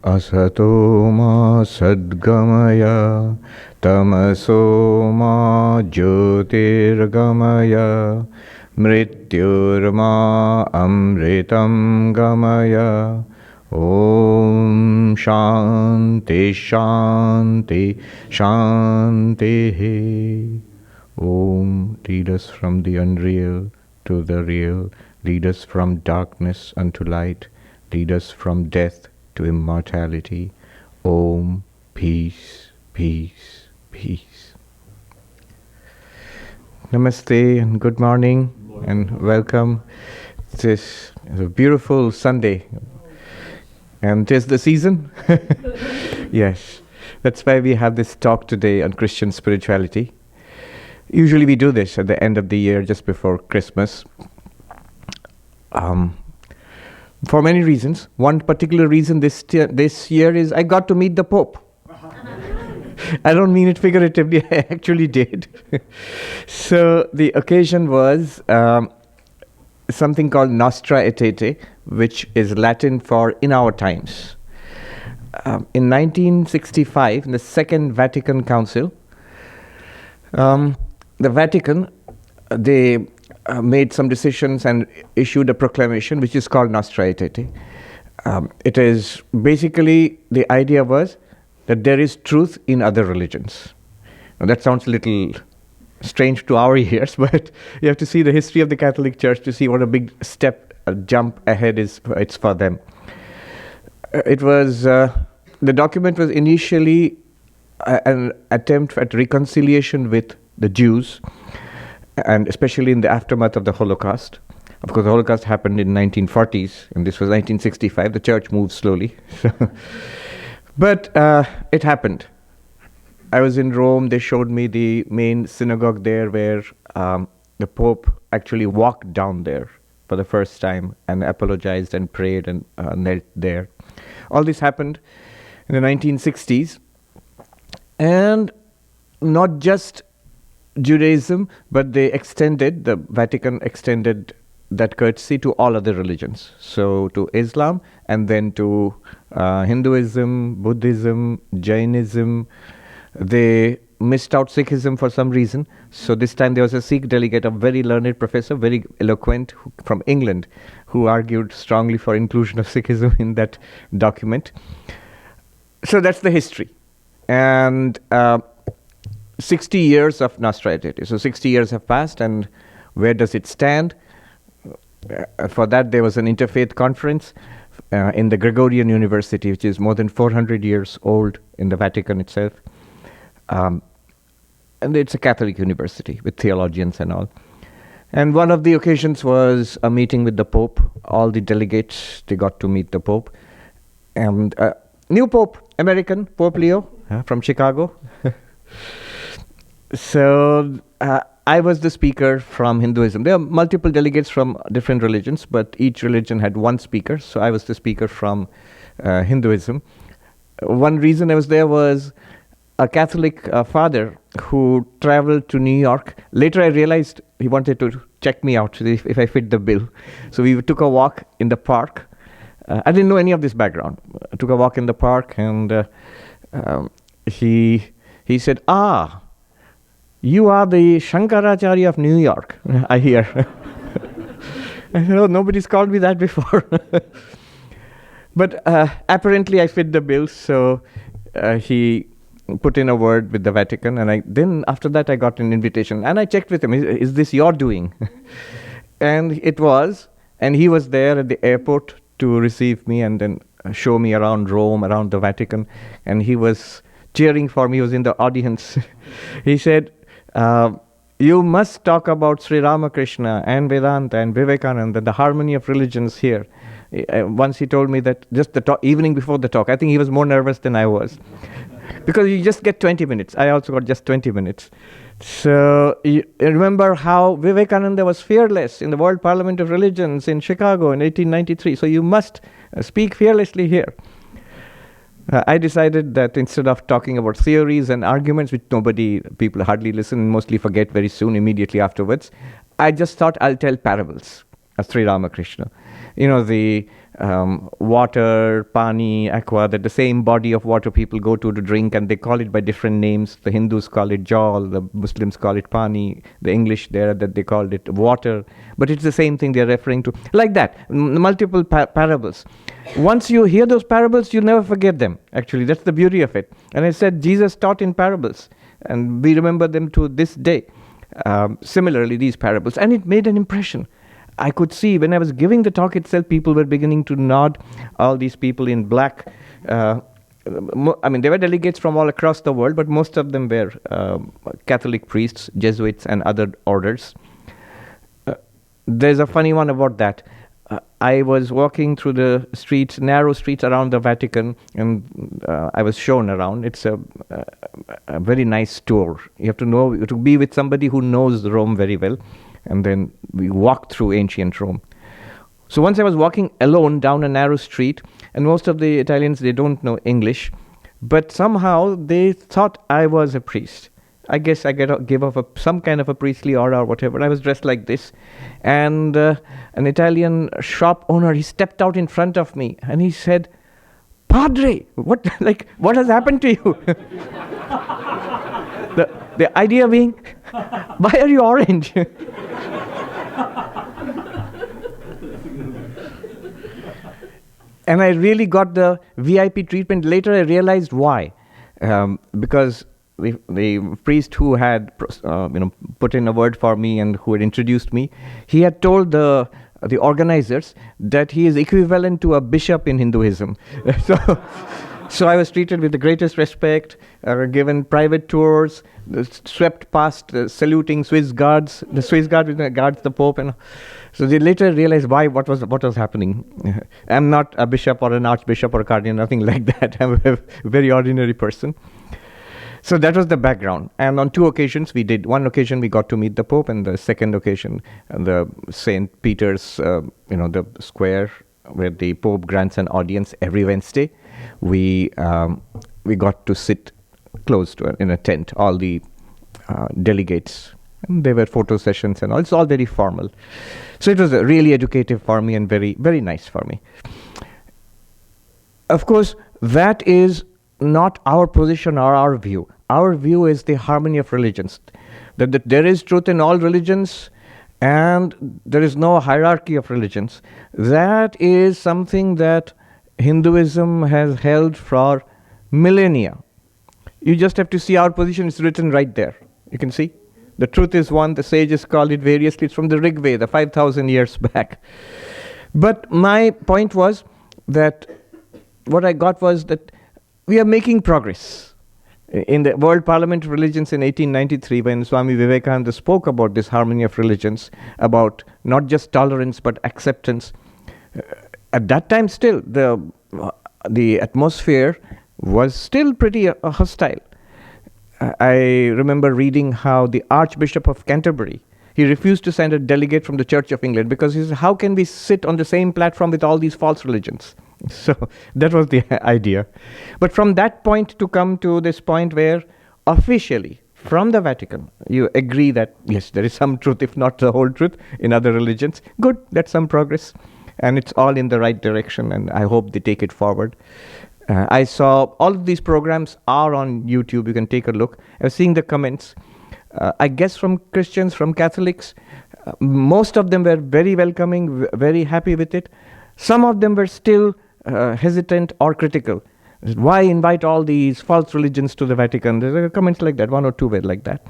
Asato ma sadgamaya tamaso ma jyotirgamaya mrityurma amritam gamaya. Om Shanti Shanti Shanti. Om, lead us from the unreal to the real, lead us from darkness unto light, lead us from death to immortality. Om, peace, peace, peace. Namaste and good morning and welcome. This is a beautiful Sunday. And 'tis the season? Yes. That's why we have this talk today on Christian spirituality. Usually we do this at the end of the year, just before Christmas. For many reasons. One particular reason this year is I got to meet the Pope. I don't mean it figuratively, I actually did. So the occasion was something called Nostra Aetate, which is Latin for in our times. In 1965, in the Second Vatican Council, the Vatican, they made some decisions and issued a proclamation which is called Nostra Aetate. It is basically, the idea was that there is truth in other religions. Now that sounds a little strange to our ears, but you have to see the history of the Catholic Church to see what a big step, a jump ahead it's for them. It was, the document was initially an attempt at reconciliation with the Jews, and especially in the aftermath of the Holocaust. Of course, the Holocaust happened in 1940s, and this was 1965. The church moved slowly. But it happened. I was in Rome. They showed me the main synagogue there where the Pope actually walked down there for the first time and apologized and prayed and knelt there. All this happened in the 1960s. And not just Judaism, but the Vatican extended that courtesy to all other religions. So to Islam, and then to Hinduism, Buddhism, Jainism. They missed out Sikhism for some reason. So this time there was a Sikh delegate, a very learned professor, very eloquent, from England, who argued strongly for inclusion of Sikhism in that document. So that's the history. And 60 years of Nostra Aetate. So 60 years have passed, and where does it stand? For that, there was an interfaith conference in the Gregorian University, which is more than 400 years old in the Vatican itself. And it's a Catholic university with theologians and all. And one of the occasions was a meeting with the Pope. All the delegates, they got to meet the Pope. And new Pope, American, Pope Leo, from Chicago. So I was the speaker from Hinduism. There are multiple delegates from different religions, but each religion had one speaker. So I was the speaker from Hinduism. One reason I was there was a Catholic father who traveled to New York. Later I realized he wanted to check me out if I fit the bill. So we took a walk in the park. I didn't know any of this background. I took a walk in the park, and he said, you are the Shankaracharya of New York, I hear. I said, oh, nobody's called me that before. But apparently I fit the bill, so he put in a word with the Vatican, and then after that I got an invitation, and I checked with him, is this your doing? And it was, and he was there at the airport to receive me and then show me around Rome, around the Vatican, and he was cheering for me. He was in the audience. He said, you must talk about Sri Ramakrishna and Vedanta and Vivekananda and the harmony of religions here. Once he told me that just the evening before the talk. I think he was more nervous than I was. Because you just get 20 minutes. I also got just 20 minutes. So you remember how Vivekananda was fearless in the World Parliament of Religions in Chicago in 1893. So you must speak fearlessly here. I decided that instead of talking about theories and arguments, which people hardly listen and mostly forget very soon, immediately afterwards, I just thought I'll tell parables. Sri Ramakrishna. You know, the water, pani, aqua, that the same body of water people go to drink, and they call it by different names. The Hindus call it jal, the Muslims call it pani, the English there that they called it water, but it's the same thing they're referring to. Like that, multiple parables. Once you hear those parables, you never forget them. Actually, that's the beauty of it. And I said, Jesus taught in parables, and we remember them to this day. Similarly, these parables, and it made an impression. I could see when I was giving the talk itself, people were beginning to nod. All these people in black, I mean, there were delegates from all across the world, but most of them were Catholic priests, Jesuits, and other orders. There's a funny one about that. I was walking through the streets, narrow streets around the Vatican, and I was shown around. It's a very nice tour. You have to be with somebody who knows Rome very well. And then we walked through ancient Rome. So once I was walking alone down a narrow street, and most of the Italians, they don't know English, but somehow they thought I was a priest. I guess I gave off some kind of a priestly aura or whatever. I was dressed like this. And an Italian shop owner, he stepped out in front of me and he said, "Padre, what has happened to you?" The idea being, why are you orange? And I really got the VIP treatment. Later I realized why. Because the priest who had put in a word for me and who had introduced me, he had told the organizers that he is equivalent to a bishop in Hinduism. So I was treated with the greatest respect, given private tours, swept past saluting Swiss guards. The Swiss guard guards the Pope, and so they later realized what was happening. I'm not a bishop or an archbishop or a cardinal, nothing like that. I'm a very ordinary person. So that was the background. And on two occasions we did. One occasion we got to meet the Pope, and the second occasion, the St. Peter's, the square where the Pope grants an audience every Wednesday. We got to sit close to in a tent, all the delegates. And there were photo sessions and all. It's all very formal. So it was really educative for me and very, very nice for me. Of course, that is not our position or our view. Our view is the harmony of religions. That there is truth in all religions and there is no hierarchy of religions. That is something that Hinduism has held for millennia. You just have to see our position is written right there. You can see. The truth is one, the sages call it variously. It's from the Rig Veda, 5,000 years back. But my point was that what I got was that we are making progress. In the World Parliament of Religions in 1893, when Swami Vivekananda spoke about this harmony of religions, about not just tolerance but acceptance, at that time still, the atmosphere was still pretty hostile. I remember reading how the Archbishop of Canterbury, he refused to send a delegate from the Church of England because he said, how can we sit on the same platform with all these false religions? So that was the idea. But from that point to come to this point where officially from the Vatican, you agree that yes, there is some truth, if not the whole truth, in other religions. Good, that's some progress. And it's all in the right direction, and I hope they take it forward. I saw all of these programs are on YouTube. You can take a look. I was seeing the comments. I guess from Christians, from Catholics, most of them were very welcoming, very happy with it. Some of them were still hesitant or critical. Why invite all these false religions to the Vatican? There are comments like that. One or two were like that.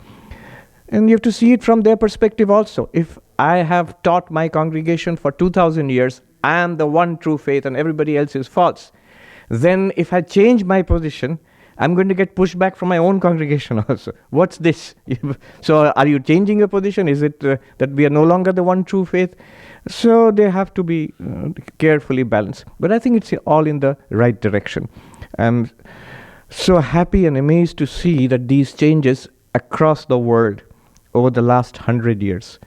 And you have to see it from their perspective also. If I have taught my congregation for 2,000 years, I am the one true faith and everybody else is false, then if I change my position, I'm going to get pushback from my own congregation also. What's this? So are you changing your position? Is it that we are no longer the one true faith? So they have to be carefully balanced. But I think it's all in the right direction. I'm so happy and amazed to see that these changes across the world over the last 100 years,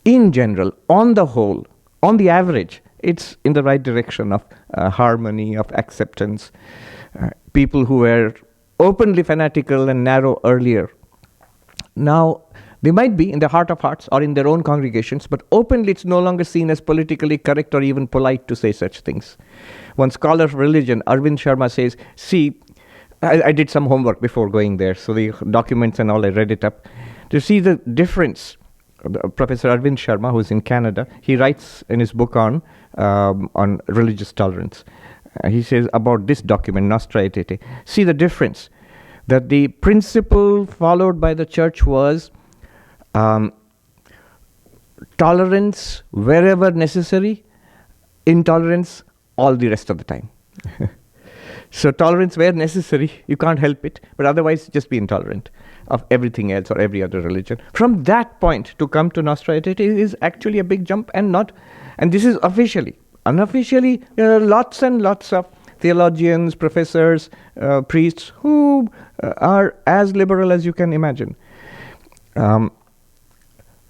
in general, on the whole, on the average, it's in the right direction of harmony, of acceptance. People who were openly fanatical and narrow earlier, now They might be in the heart of hearts or in their own congregations, but openly it's no longer seen as politically correct or even polite to say such things. One scholar of religion, Arvind Sharma, says, see, I did some homework before going there, so the documents and all, I read it up. To see the difference, Professor Arvind Sharma, who's in Canada, he writes in his book on religious tolerance. He says about this document, Nostra Aetate, see the difference, that the principle followed by the church was tolerance wherever necessary, intolerance all the rest of the time. So tolerance where necessary, you can't help it, but otherwise just be intolerant of everything else or every other religion. From that point to come to Nostra Aetate is actually a big jump, and this is officially. Unofficially, there are lots and lots of theologians, professors, priests who are as liberal as you can imagine. I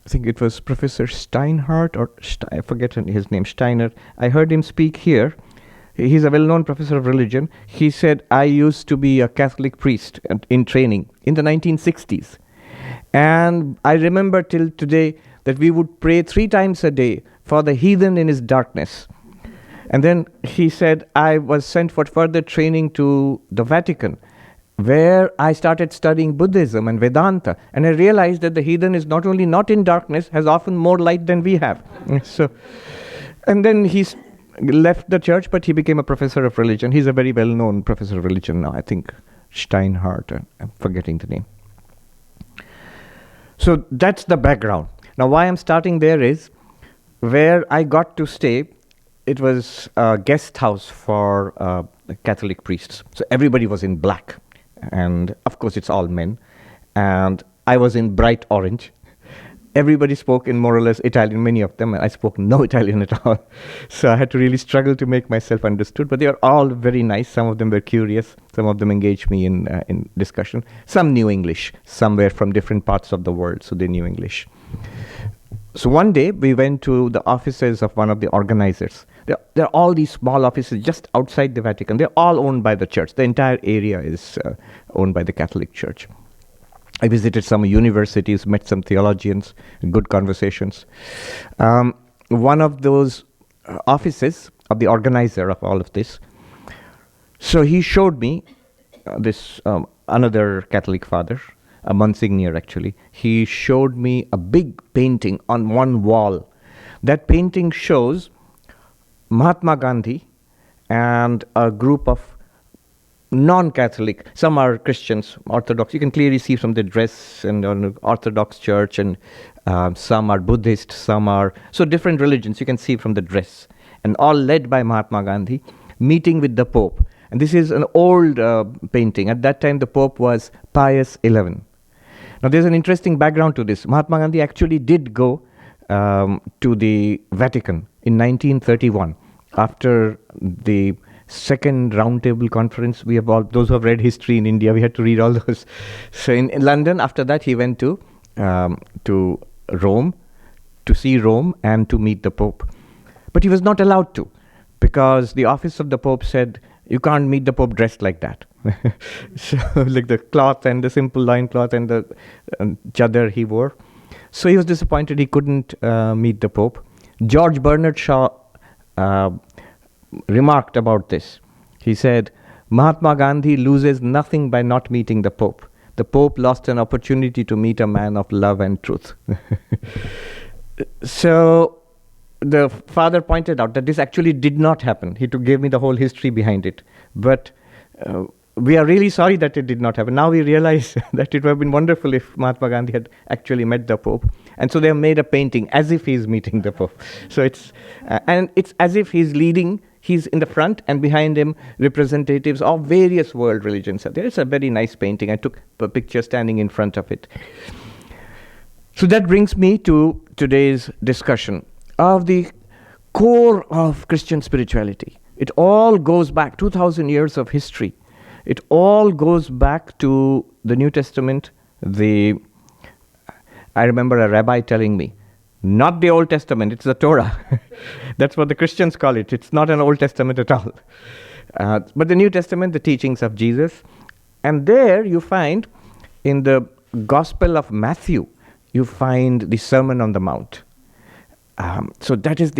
think it was Professor Steinhardt, or I forget his name, Steiner. I heard him speak here. He's a well-known professor of religion. He said, I used to be a Catholic priest in training in the 1960s. And I remember till today that we would pray 3 times a day for the heathen in his darkness. And then he said, I was sent for further training to the Vatican, where I started studying Buddhism and Vedanta. And I realized that the heathen is not only not in darkness, has often more light than we have. And then he's left the church, but he became a professor of religion. He's a very well-known professor of religion now. I think Steinhardt, I'm forgetting the name. So that's the background. Now why I'm starting there is, where I got to stay, it was a guest house for Catholic priests. So everybody was in black. And of course it's all men. And I was in bright orange. Everybody spoke in more or less Italian, many of them. I spoke no Italian at all. So I had to really struggle to make myself understood. But they were all very nice. Some of them were curious. Some of them engaged me in discussion. Some knew English. Some were from different parts of the world, so they knew English. So one day we went to the offices of one of the organizers. There are all these small offices just outside the Vatican. They're all owned by the church. The entire area is owned by the Catholic Church. I visited some universities, met some theologians, good conversations. One of those offices of the organizer of all of this, so he showed me this another Catholic father, a Monsignor actually. He showed me a big painting on one wall. That painting shows Mahatma Gandhi and a group of non-Catholic, some are Christians, Orthodox. You can clearly see from the dress and Orthodox church, and some are Buddhist, some are, so different religions you can see from the dress, and all led by Mahatma Gandhi, meeting with the Pope. And this is an old painting. At that time the Pope was Pius XI. Now there's an interesting background to this. Mahatma Gandhi actually did go to the Vatican in 1931 after the Second Roundtable Conference. We have all, those who have read history in India, we had to read all those. So in London, after that, he went to Rome, to see Rome and to meet the Pope. But he was not allowed to, because the office of the Pope said, you can't meet the Pope dressed like that. So like the cloth and the simple loincloth and the chadar he wore. So he was disappointed he couldn't meet the Pope. George Bernard Shaw remarked about this. He said, Mahatma Gandhi loses nothing by not meeting the Pope. The Pope lost an opportunity to meet a man of love and truth. So the father pointed out that this actually did not happen. He gave me the whole history behind it. But we are really sorry that it did not happen. Now we realize that it would have been wonderful if Mahatma Gandhi had actually met the Pope. And so they have made a painting as if he's meeting the Pope. So it's as if he's leading. He's in the front, and behind him representatives of various world religions are there. It's a very nice painting. I took a picture standing in front of it. So that brings me to today's discussion of the core of Christian spirituality. It all goes back 2,000 years of history. It all goes back to the New Testament. I remember a rabbi telling me, not the Old Testament, it's the Torah. That's what the Christians call it. It's not an Old Testament at all. But the New Testament, the teachings of Jesus. And there you find, in the Gospel of Matthew, you find the Sermon on the Mount. So that is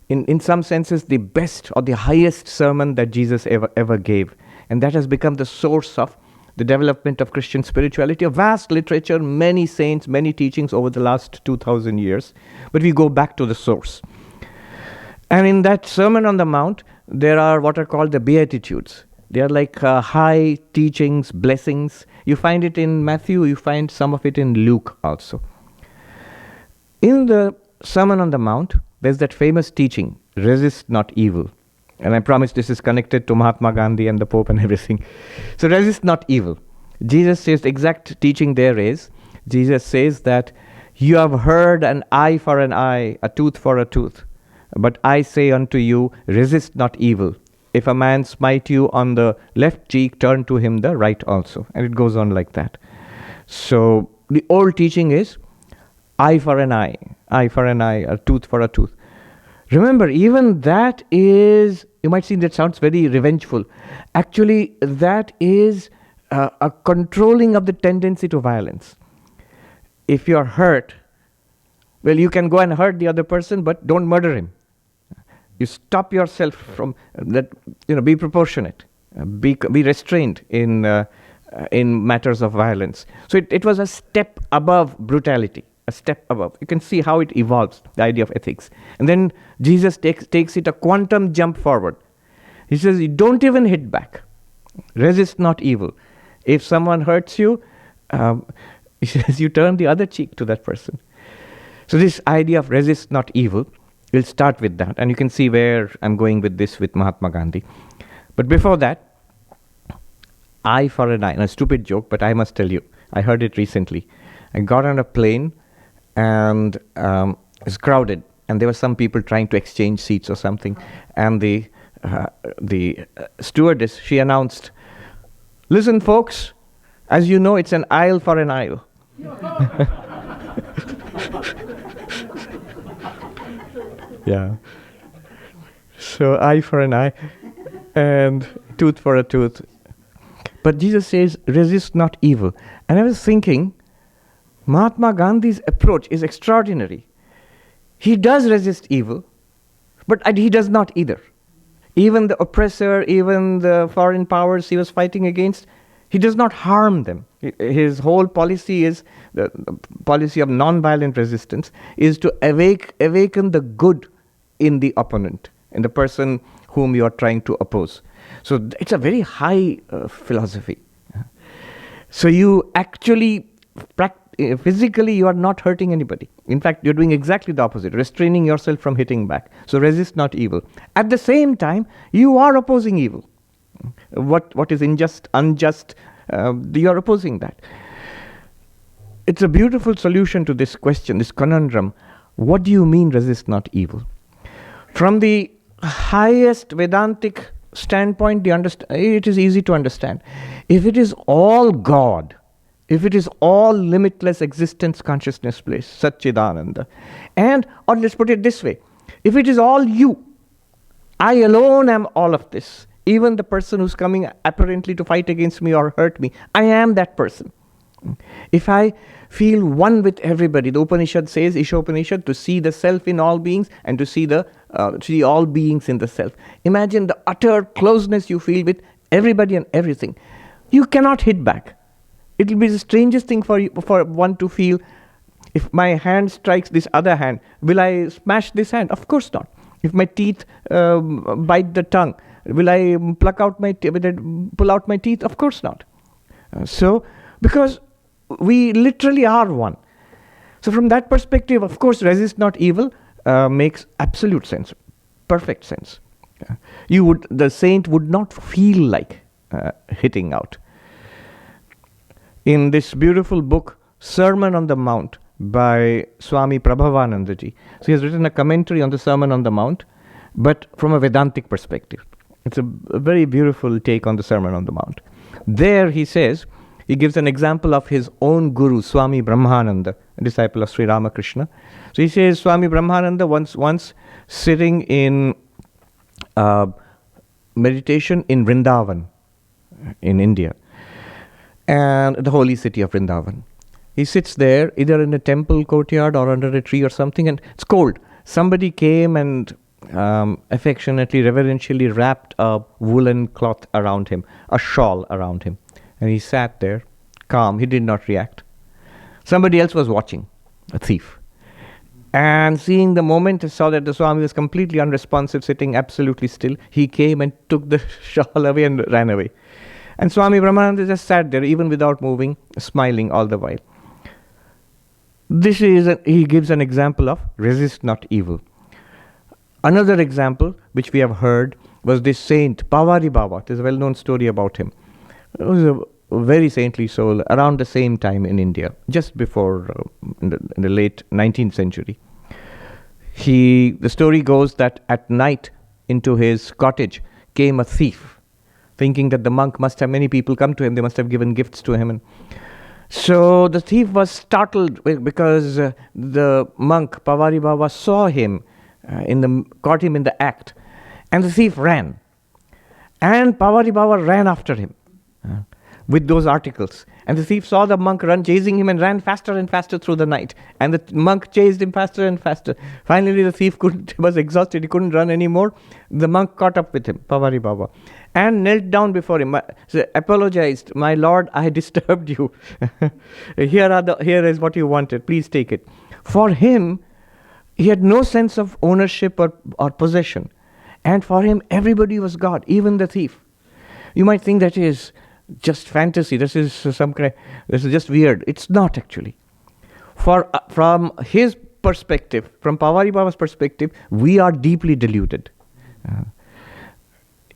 in some senses, the best or the highest sermon that Jesus ever gave. And that has become the source of the development of Christian spirituality, a vast literature, many saints, many teachings over the last 2,000 years. But we go back to the source. And in that Sermon on the Mount, there are what are called the Beatitudes. They are like high teachings, blessings. You find it in Matthew, you find some of it in Luke also. In the Sermon on the Mount, there's that famous teaching, resist not evil. And I promise this is connected to Mahatma Gandhi and the Pope and everything. So resist not evil. Jesus says the exact teaching there is, Jesus says that you have heard an eye for an eye, a tooth for a tooth. But I say unto you, resist not evil. If a man smite you on the left cheek, turn to him the right also. And it goes on like that. So the old teaching is eye for an eye, a tooth for a tooth. Remember, even that is, you might think that sounds very revengeful. Actually, that is a controlling of the tendency to violence. If you're hurt, well, you can go and hurt the other person, but don't murder him. You stop yourself from that. Be proportionate, be restrained in matters of violence. So it was a step above brutality. A step above. You can see how it evolves, the idea of ethics. And then Jesus takes it a quantum jump forward. He says, you don't even hit back. Resist not evil. If someone hurts you, he says, you turn the other cheek to that person. So this idea of resist not evil, we'll start with that. And you can see where I'm going with this with Mahatma Gandhi. But before that, eye for an eye. And a stupid joke, but I must tell you, I heard it recently. I got on a plane, and it's crowded, and there were some people trying to exchange seats or something, and the stewardess, she announced, listen folks, as you know, it's an aisle for an aisle. Yeah. So eye for an eye and tooth for a tooth. But Jesus says, resist not evil. And I was thinking, Mahatma Gandhi's approach is extraordinary. He does resist evil, but he does not either. Even the oppressor, even the foreign powers he was fighting against, he does not harm them. His whole policy is, the policy of non-violent resistance, is to awaken the good in the opponent, in the person whom you are trying to oppose. So it's a very high philosophy. So you actually physically you are not hurting anybody. In fact, you're doing exactly the opposite, restraining yourself from hitting back. So resist not evil. At the same time, you are opposing evil. What is unjust, you are opposing that. It's a beautiful solution to this question, this conundrum. What do you mean resist not evil? From the highest Vedantic standpoint, it is easy to understand. If it is all God, if it is all limitless existence, consciousness, bliss, Satchidananda, or let's put it this way, if it is all you, I alone am all of this, even the person who's coming apparently to fight against me or hurt me, I am that person. If I feel one with everybody, the Upanishad says, Isha Upanishad, to see the self in all beings and to see see all beings in the self. Imagine the utter closeness you feel with everybody and everything. You cannot hit back. It will be the strangest thing for one to feel, if my hand strikes this other hand, will I smash this hand? Of course not. If my teeth bite the tongue, will I pull out my teeth? Of course not. Because we literally are one. So from that perspective, of course, resist not evil makes absolute sense, perfect sense. The saint would not feel like hitting out. In this beautiful book, Sermon on the Mount by Swami Prabhavananda ji. So he has written a commentary on the Sermon on the Mount, but from a Vedantic perspective. It's a very beautiful take on the Sermon on the Mount. There he says, he gives an example of his own guru, Swami Brahmananda, a disciple of Sri Ramakrishna. So he says, Swami Brahmananda once sitting in meditation in Vrindavan, in India, and the holy city of Vrindavan. He sits there, either in a temple courtyard or under a tree or something, and it's cold. Somebody came and affectionately, reverentially wrapped a woolen cloth around him, a shawl around him. And he sat there, calm. He did not react. Somebody else was watching, a thief. And seeing the moment, he saw that the Swami was completely unresponsive, sitting absolutely still. He came and took the shawl away and ran away. And Swami Brahmananda just sat there, even without moving, smiling all the while. He gives an example of resist not evil. Another example, which we have heard, was this saint, Pavari Baba. There's a well-known story about him. He was a very saintly soul around the same time in India, just before, in the late 19th century. The story goes that at night into his cottage came a thief, thinking that the monk must have many people come to him, they must have given gifts to him. And so the thief was startled because the monk, Pavari Baba, saw him, caught him in the act, and the thief ran. And Pavari Baba ran after him with those articles. And the thief saw the monk chasing him, and ran faster and faster through the night. And the monk chased him faster and faster. Finally, the thief was exhausted. He couldn't run anymore. The monk caught up with him, Pavari Baba, and knelt down before him. Apologized, "My lord, I disturbed you. Here is what you wanted. Please take it." For him, he had no sense of ownership or possession. And for him, everybody was God, even the thief. You might think that is just fantasy. This is just weird. It's not actually. From his perspective, from Pavari Baba's perspective, we are deeply deluded.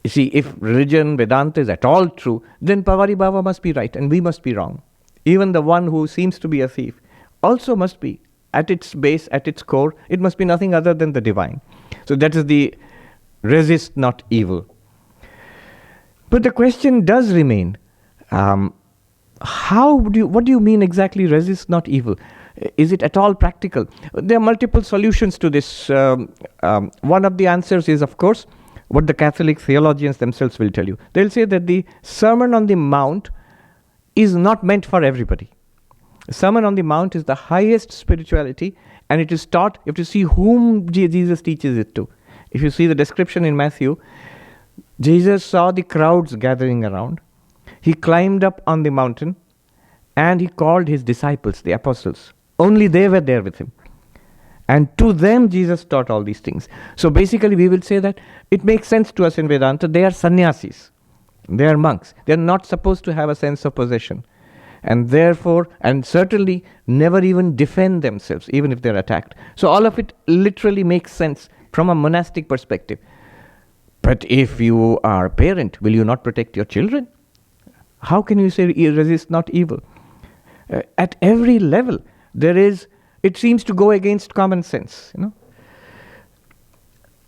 You see, if religion, Vedanta is at all true, then Pavari Baba must be right and we must be wrong. Even the one who seems to be a thief also must be, at its base, at its core, it must be nothing other than the divine. So that is the resist not evil. But the question does remain, what do you mean exactly resist not evil? Is it at all practical? There are multiple solutions to this. One of the answers is, of course, what the Catholic theologians themselves will tell you. They'll say that the Sermon on the Mount is not meant for everybody. The Sermon on the Mount is the highest spirituality, and it is taught, you have to see whom Jesus teaches it to. If you see the description in Matthew, Jesus saw the crowds gathering around. He climbed up on the mountain and he called his disciples, the apostles. Only they were there with him. And to them, Jesus taught all these things. So basically, we will say that it makes sense to us in Vedanta. They are sannyasis. They are monks. They are not supposed to have a sense of possession. And therefore, and certainly never even defend themselves, even if they're attacked. So all of it literally makes sense from a monastic perspective. But if you are a parent, will you not protect your children? How can you say resist not evil? At every level, it seems to go against common sense.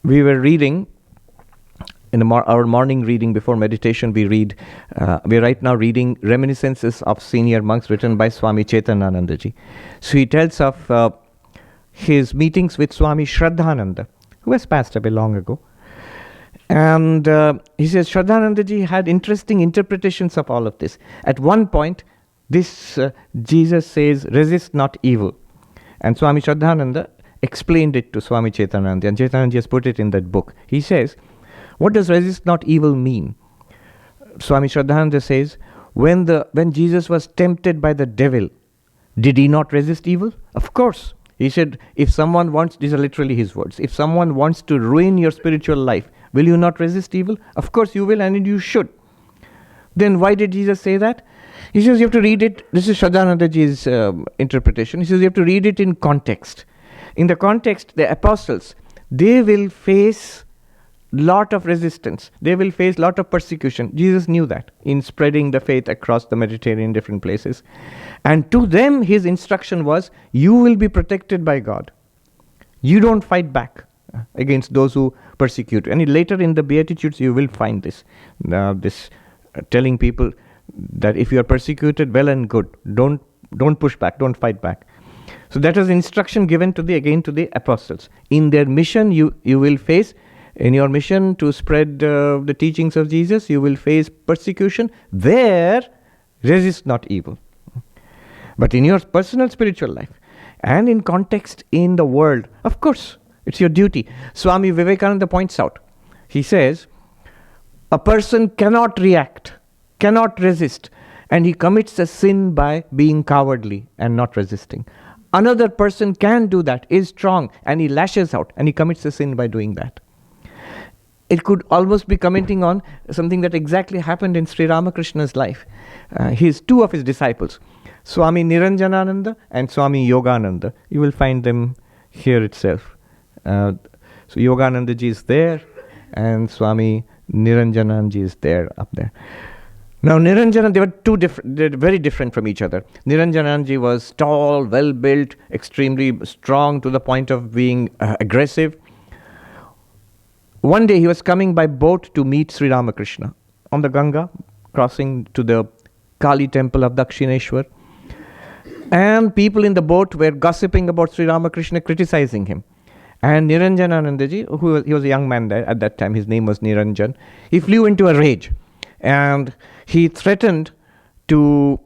We were reading, in our morning reading before meditation, we're right now reading Reminiscences of Senior Monks written by Swami Chaitanyananda ji. So he tells of his meetings with Swami Shraddhananda, who has passed away long ago. And he says Shraddhananda ji had interesting interpretations of all of this. At one point, Jesus says, resist not evil. And Swami Shraddhananda explained it to Swami Chaitananda, and Chaitananda has put it in that book. He says, what does resist not evil mean? Swami Shraddhananda says, when Jesus was tempted by the devil, did he not resist evil? Of course. He said, if someone wants, these are literally his words, if someone wants to ruin your spiritual life, will you not resist evil? Of course you will, and you should. Then why did Jesus say that? He says you have to read it, this is Shraddhanandaji's interpretation, he says you have to read it in context. In the context, the apostles, they will face lot of resistance. They will face lot of persecution. Jesus knew that in spreading the faith across the Mediterranean, different places. And to them, his instruction was, you will be protected by God. You don't fight back against those who persecute. And later in the Beatitudes, you will find this. Telling people that if you are persecuted, well and good. Don't push back, don't fight back. So that was instruction given to the apostles. In their mission, you will face, in your mission to spread the teachings of Jesus, you will face persecution. There, resist not evil. But in your personal spiritual life and in context in the world, of course, it's your duty. Swami Vivekananda points out, he says, a person cannot react, cannot resist, and he commits a sin by being cowardly and not resisting. Another person can do that, is strong, and he lashes out, and he commits a sin by doing that. It could almost be commenting on something that exactly happened in Sri Ramakrishna's life. Two of his disciples, Swami Niranjanananda and Swami Yogananda. You will find them here itself. So Yogananda ji is there, and Swami Niranjananda ji is there, up there. Now Niranjananda, they were they're very different from each other. Niranjananda ji was tall, well-built, extremely strong to the point of being aggressive. One day he was coming by boat to meet Sri Ramakrishna on the Ganga, crossing to the Kali temple of Dakshineshwar. And people in the boat were gossiping about Sri Ramakrishna, criticizing him. And Niranjanananda ji, he was a young man there at that time, his name was Niranjan, he flew into a rage. And he threatened to,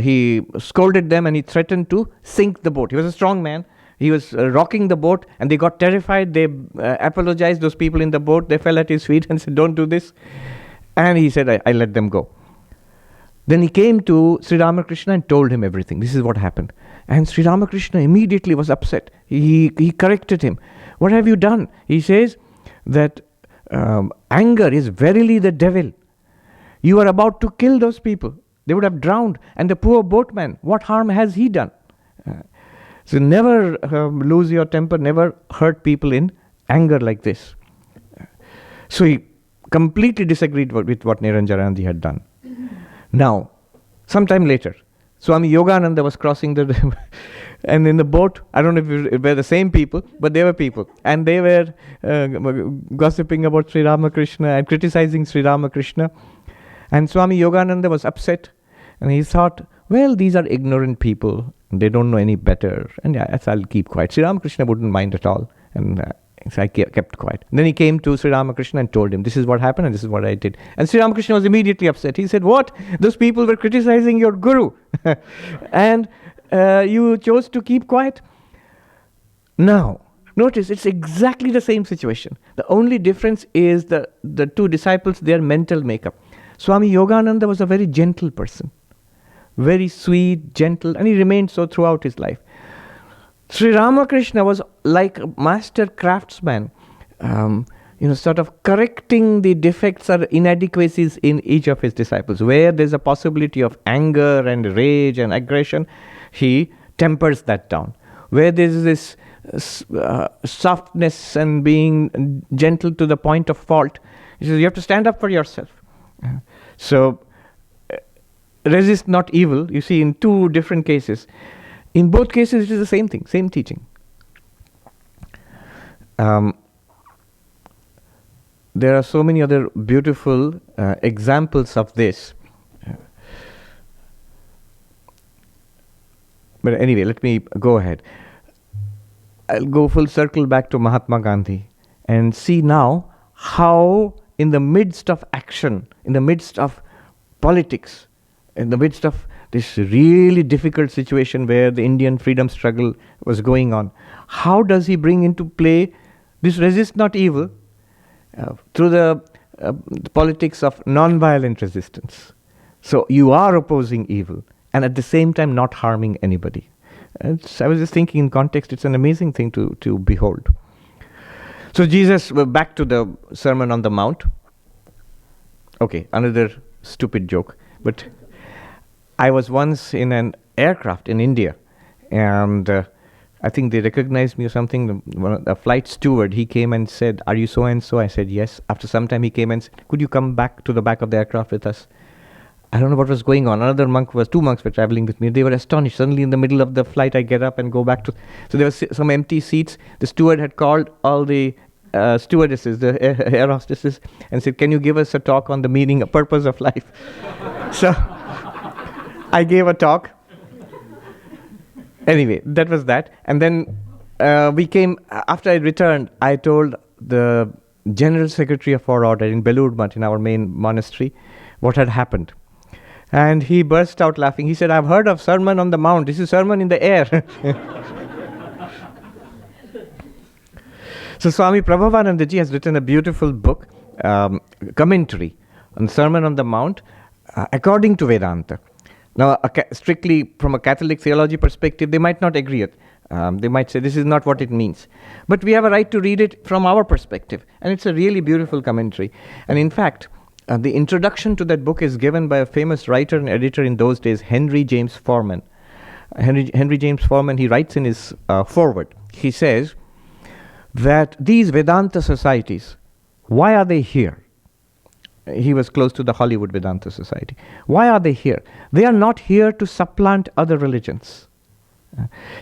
he scolded them and he threatened to sink the boat. He was a strong man. He was rocking the boat and they got terrified. They apologized, those people in the boat. They fell at his feet and said, don't do this. And he said, I let them go. Then he came to Sri Ramakrishna and told him everything. This is what happened. And Sri Ramakrishna immediately was upset. He corrected him. What have you done? He says that anger is verily the devil. You are about to kill those people. They would have drowned. And the poor boatman, what harm has he done? So never lose your temper, never hurt people in anger like this. So he completely disagreed with what Niranjanananda had done. Now, sometime later, Swami Yogananda was crossing the river, and in the boat, I don't know if it were the same people, but they were people, and they were gossiping about Sri Ramakrishna and criticizing Sri Ramakrishna. And Swami Yogananda was upset, and he thought, well, these are ignorant people, they don't know any better, and I'll keep quiet. Sri Ramakrishna wouldn't mind at all, and so I kept quiet. And then he came to Sri Ramakrishna and told him, this is what happened and this is what I did. And Sri Ramakrishna was immediately upset. He said, what? Those people were criticizing your guru, and you chose to keep quiet? Now, notice, it's exactly the same situation. The only difference is the two disciples, their mental makeup. Swami Yogananda was a very gentle person, very sweet, gentle, and he remained so throughout his life. Sri Ramakrishna was like a master craftsman, sort of correcting the defects or inadequacies in each of his disciples. Where there's a possibility of anger and rage and aggression, he tempers that down. Where there's this softness and being gentle to the point of fault, he says, you have to stand up for yourself. So, resist not evil, you see, in two different cases. In both cases, it is the same thing, same teaching. There are so many other beautiful examples of this. But anyway, let me go ahead. I'll go full circle back to Mahatma Gandhi and see now how in the midst of action, in the midst of politics, in the midst of this really difficult situation where the Indian freedom struggle was going on, how does he bring into play this resist not evil through the politics of non-violent resistance? So you are opposing evil and at the same time not harming anybody. I was just thinking in context, it's an amazing thing to behold. So Jesus, back to the Sermon on the Mount. Okay, another stupid joke, but I was once in an aircraft in India, and I think they recognized me or something. A flight steward, he came and said, "Are you so and so?" I said, "Yes." After some time, he came and said, "Could you come back to the back of the aircraft with us?" I don't know what was going on. Two monks were traveling with me. They were astonished. Suddenly in the middle of the flight, I get up and go back to... So there were some empty seats. The steward had called all the stewardesses, the air hostesses, and said, "Can you give us a talk on the meaning, a purpose of life?" So I gave a talk. Anyway, that was that. And then we came, after I returned, I told the General Secretary of our order in Belur Mutt, in our main monastery, what had happened. And he burst out laughing. He said, I've heard of Sermon on the Mount. This is Sermon in the air. So Swami Prabhavananda ji has written a beautiful book, commentary on Sermon on the Mount, according to Vedanta. Now, strictly from a Catholic theology perspective, they might not agree it. They might say this is not what it means. But we have a right to read it from our perspective. And it's a really beautiful commentary. And in fact, the introduction to that book is given by a famous writer and editor in those days, Henry James Forman. Henry James Forman, he writes in his foreword, he says that these Vedanta societies, why are they here? He was close to the Hollywood Vedanta Society. Why are they here? They are not here to supplant other religions.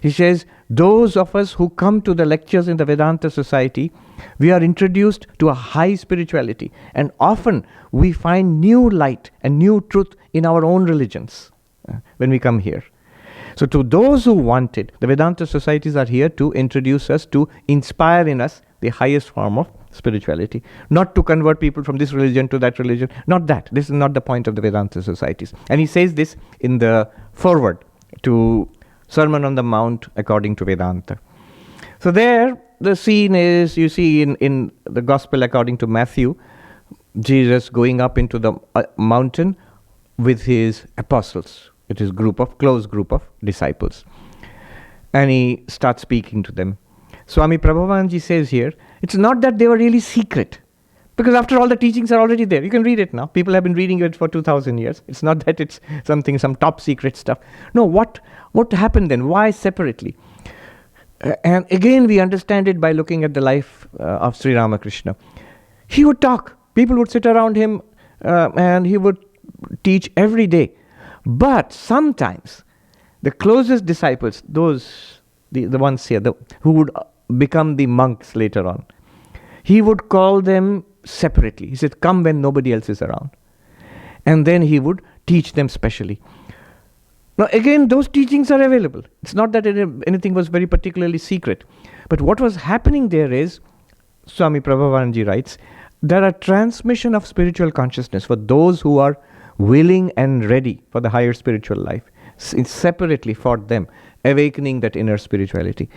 He says, those of us who come to the lectures in the Vedanta Society, we are introduced to a high spirituality, and often we find new light and new truth in our own religions when we come here. So to those who want it, the Vedanta Societies are here to introduce us, to inspire in us the highest form of spirituality. Not to convert people from this religion to that religion. Not that. This is not the point of the Vedanta Societies. And he says this in the foreword to Sermon on the Mount according to Vedanta. So there, the scene is, you see in the Gospel according to Matthew, Jesus going up into the mountain with his apostles, with his close group of disciples. And he starts speaking to them. Swami Prabhavananda says here, it's not that they were really secret. Because after all, the teachings are already there. You can read it now. People have been reading it for 2,000 years. It's not that it's some top secret stuff. No, what happened then? Why separately? And again, we understand it by looking at the life of Sri Ramakrishna. He would talk. People would sit around him and he would teach every day. But sometimes the closest disciples, those, the ones here, who would become the monks later on, he would call them separately. He said, come when nobody else is around. And then he would teach them specially. Now again, those teachings are available. It's not that anything was very particularly secret. But what was happening there is, Swami Prabhavananda writes, there are transmission of spiritual consciousness for those who are willing and ready for the higher spiritual life. Separately for them, awakening that inner spirituality.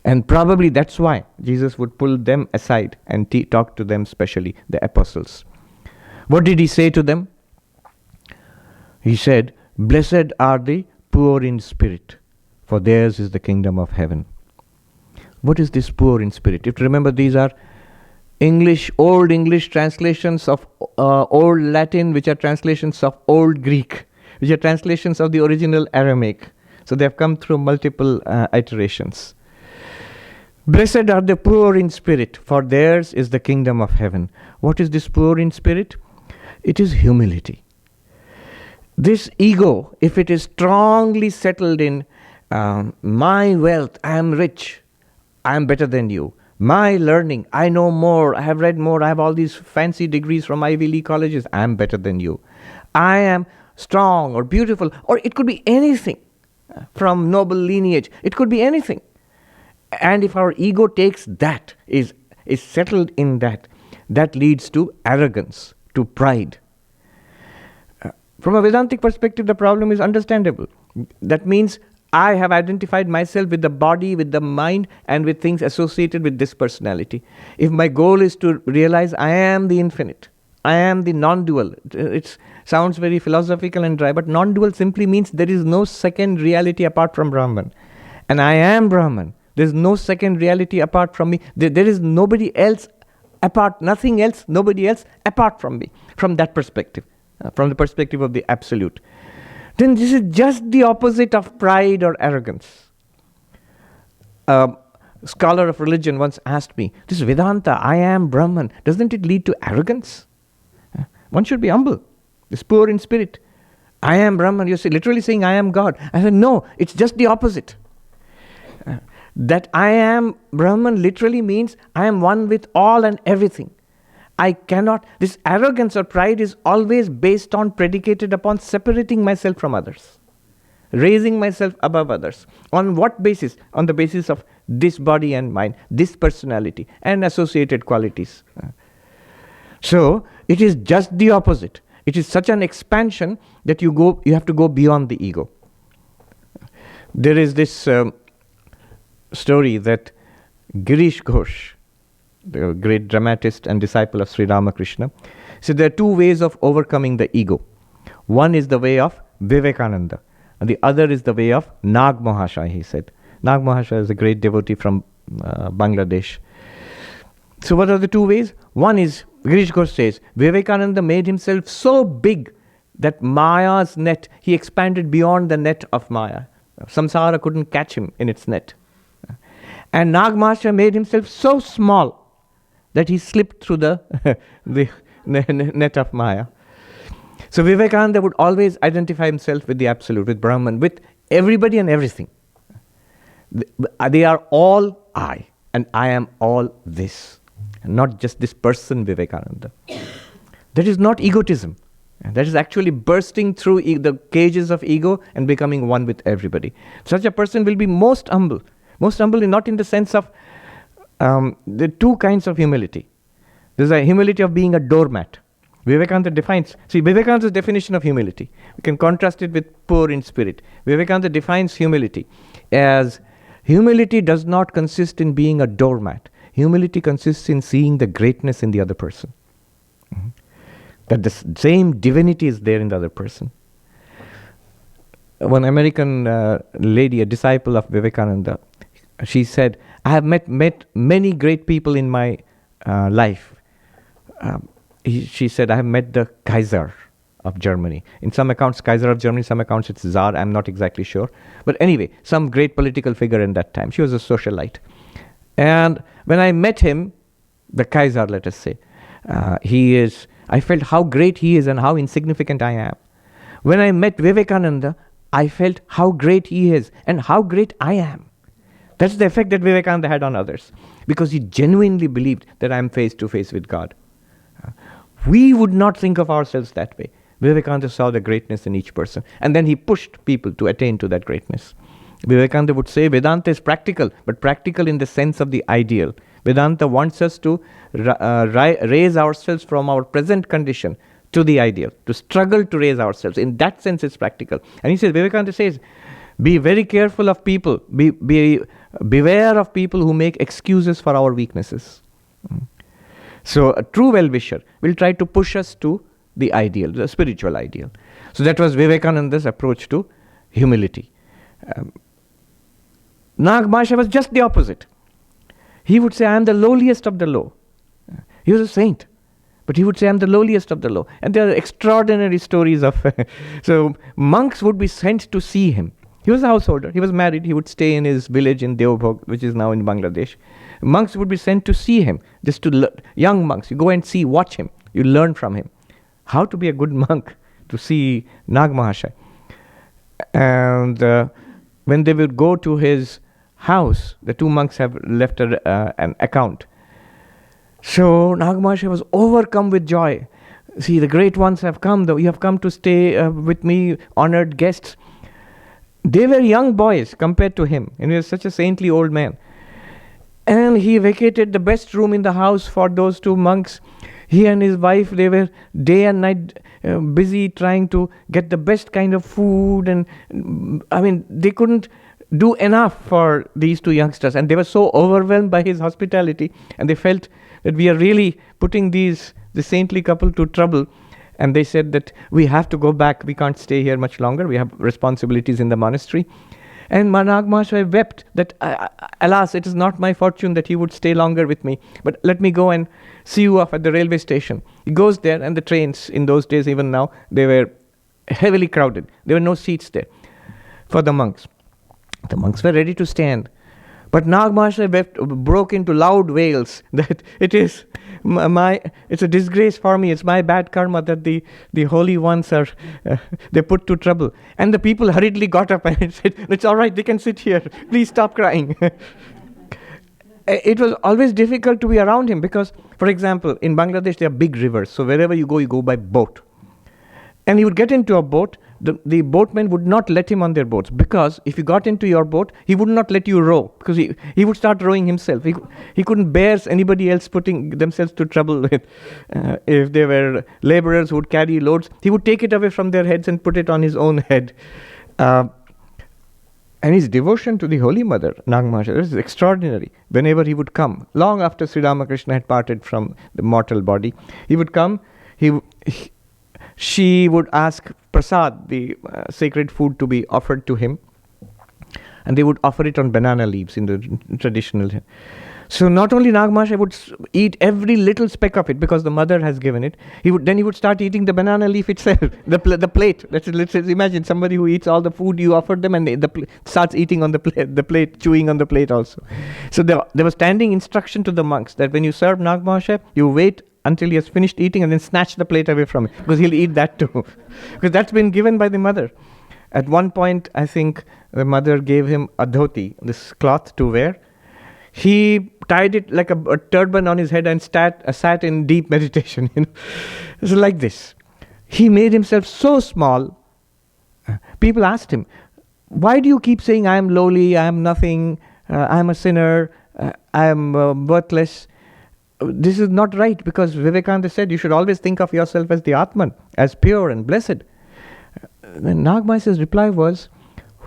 And probably that's why Jesus would pull them aside and talk to them specially, the apostles. What did he say to them? He said, blessed are the poor in spirit, for theirs is the kingdom of heaven. What is this poor in spirit? You have to remember these are Old English translations of Old Latin, which are translations of Old Greek, which are translations of the original Aramaic. So they have come through multiple iterations. Blessed are the poor in spirit, for theirs is the kingdom of heaven. What is this poor in spirit? It is humility. This ego, if it is strongly settled in my wealth, I am rich, I am better than you. My learning, I know more, I have read more, I have all these fancy degrees from Ivy League colleges, I am better than you. I am strong or beautiful, or it could be anything from noble lineage. It could be anything. And if our ego takes that, is settled in that, that leads to arrogance, to pride. From a Vedantic perspective, the problem is understandable. That means I have identified myself with the body, with the mind, and with things associated with this personality. If my goal is to realize I am the infinite, I am the non-dual. It sounds very philosophical and dry, but non-dual simply means there is no second reality apart from Brahman. And I am Brahman. There is no second reality apart from me. There is nobody else apart, nothing else, nobody else apart from me. From that perspective, from the perspective of the absolute. Then this is just the opposite of pride or arrogance. A scholar of religion once asked me, this Vedanta, I am Brahman, doesn't it lead to arrogance? One should be humble. This poor in spirit. I am Brahman, you're literally saying I am God. I said, no, it's just the opposite. That I am Brahman literally means I am one with all and everything. I cannot, this arrogance or pride is always based on, predicated upon separating myself from others. Raising myself above others. On what basis? On the basis of this body and mind, this personality and associated qualities. So, it is just the opposite. It is such an expansion that you have to go beyond the ego. There is this story that Girish Ghosh, the great dramatist and disciple of Sri Ramakrishna, said there are two ways of overcoming the ego. One is the way of Vivekananda, and the other is the way of Nag Mahashaya, he said. Nag Mahashaya is a great devotee from Bangladesh. So what are the two ways? One is, Girish Ghosh says, Vivekananda made himself so big that Maya's net, he expanded beyond the net of Maya. Samsara couldn't catch him in its net. And Nag Mahashaya made himself so small that he slipped through the net of Maya. So Vivekananda would always identify himself with the Absolute, with Brahman, with everybody and everything. They are all I, and I am all this. Not just this person, Vivekananda. That is not egotism. That is actually bursting through the cages of ego and becoming one with everybody. Such a person will be most humble. Most humble not in the sense of the two kinds of humility. There's a humility of being a doormat. Vivekananda defines, Vivekananda's definition of humility. We can contrast it with poor in spirit. Vivekananda defines humility as humility does not consist in being a doormat. Humility consists in seeing the greatness in the other person. Mm-hmm. That the same divinity is there in the other person. One American lady, a disciple of Vivekananda, she said, I have met many great people in my life. She said, I have met the Kaiser of Germany. In some accounts, Kaiser of Germany, some accounts it's Tsar, I'm not exactly sure. But anyway, some great political figure in that time. She was a socialite. And when I met him, the Kaiser, let us say, I felt how great he is and how insignificant I am. When I met Vivekananda, I felt how great he is and how great I am. That's the effect that Vivekananda had on others, because he genuinely believed that I am face to face with God. We would not think of ourselves that way. Vivekananda saw the greatness in each person, and then he pushed people to attain to that greatness. Vivekananda would say Vedanta is practical, but practical in the sense of the ideal. Vedanta wants us to raise ourselves from our present condition to the ideal, to struggle to raise ourselves. In that sense, it's practical. And he says, Vivekananda says, be very careful of people, beware of people who make excuses for our weaknesses. So a true well-wisher will try to push us to the ideal, the spiritual ideal. So that was Vivekananda's approach to humility. Nag Mahashaya was just the opposite. He would say, I am the lowliest of the low. He was a saint, but he would say, I am the lowliest of the low. And there are extraordinary stories of... so monks would be sent to see him. He was a householder. He was married. He would stay in his village in Deobhog, which is now in Bangladesh. Monks would be sent to see him, just to young monks. You go and see, watch him. You learn from him. How to be a good monk, to see Nag Mahashaya. And when they would go to his house, the two monks have left an account. So Nag Mahashaya was overcome with joy. See, the great ones have come, you have come to stay with me, honored guests. They were young boys compared to him, and he was such a saintly old man. And he vacated the best room in the house for those two monks. He and his wife, they were day and night busy trying to get the best kind of food, and they couldn't do enough for these two youngsters, and they were so overwhelmed by his hospitality, and they felt that we are really putting the saintly couple to trouble. And they said that we have to go back, we can't stay here much longer, we have responsibilities in the monastery. And Nag Mahashaya wept that, alas, it is not my fortune that he would stay longer with me, but let me go and see you off at the railway station. He goes there, and the trains in those days, even now, they were heavily crowded. There were no seats there for the monks. The monks were ready to stand. But Nag Mahashaya broke into loud wails that it's a disgrace for me, it's my bad karma that the holy ones are, they're put to trouble. And the people hurriedly got up and said, it's all right, they can sit here, please stop crying. It was always difficult to be around him because, for example, in Bangladesh there are big rivers, so wherever you go by boat. And he would get into a boat, the boatmen would not let him on their boats, because if you got into your boat, he would not let you row, because he would start rowing himself. He couldn't bear anybody else putting themselves to trouble with. If there were laborers who would carry loads, he would take it away from their heads and put it on his own head. And his devotion to the Holy Mother, Nagmasha, is extraordinary. Whenever he would come, long after Sri Ramakrishna had parted from the mortal body, he would come, she would ask prasad, the sacred food, to be offered to him. And they would offer it on banana leaves in the traditional. So not only Nagmasha would eat every little speck of it because the mother has given it, he would start eating the banana leaf itself, the plate. Let's imagine somebody who eats all the food you offered them, and starts eating on the plate, chewing on the plate also. So there was standing instruction to the monks that when you serve Nagmasha, you wait until he has finished eating and then snatch the plate away from him, because he'll eat that too. Because that's been given by the mother. At one point, I think the mother gave him a dhoti, this cloth to wear. He tied it like a turban on his head and sat in deep meditation. It's like this. He made himself so small. People asked him, why do you keep saying, I am lowly, I am nothing, I am a sinner, I am worthless? This is not right, because Vivekananda said you should always think of yourself as the Atman, as pure and blessed. Then Nagmasha's reply was,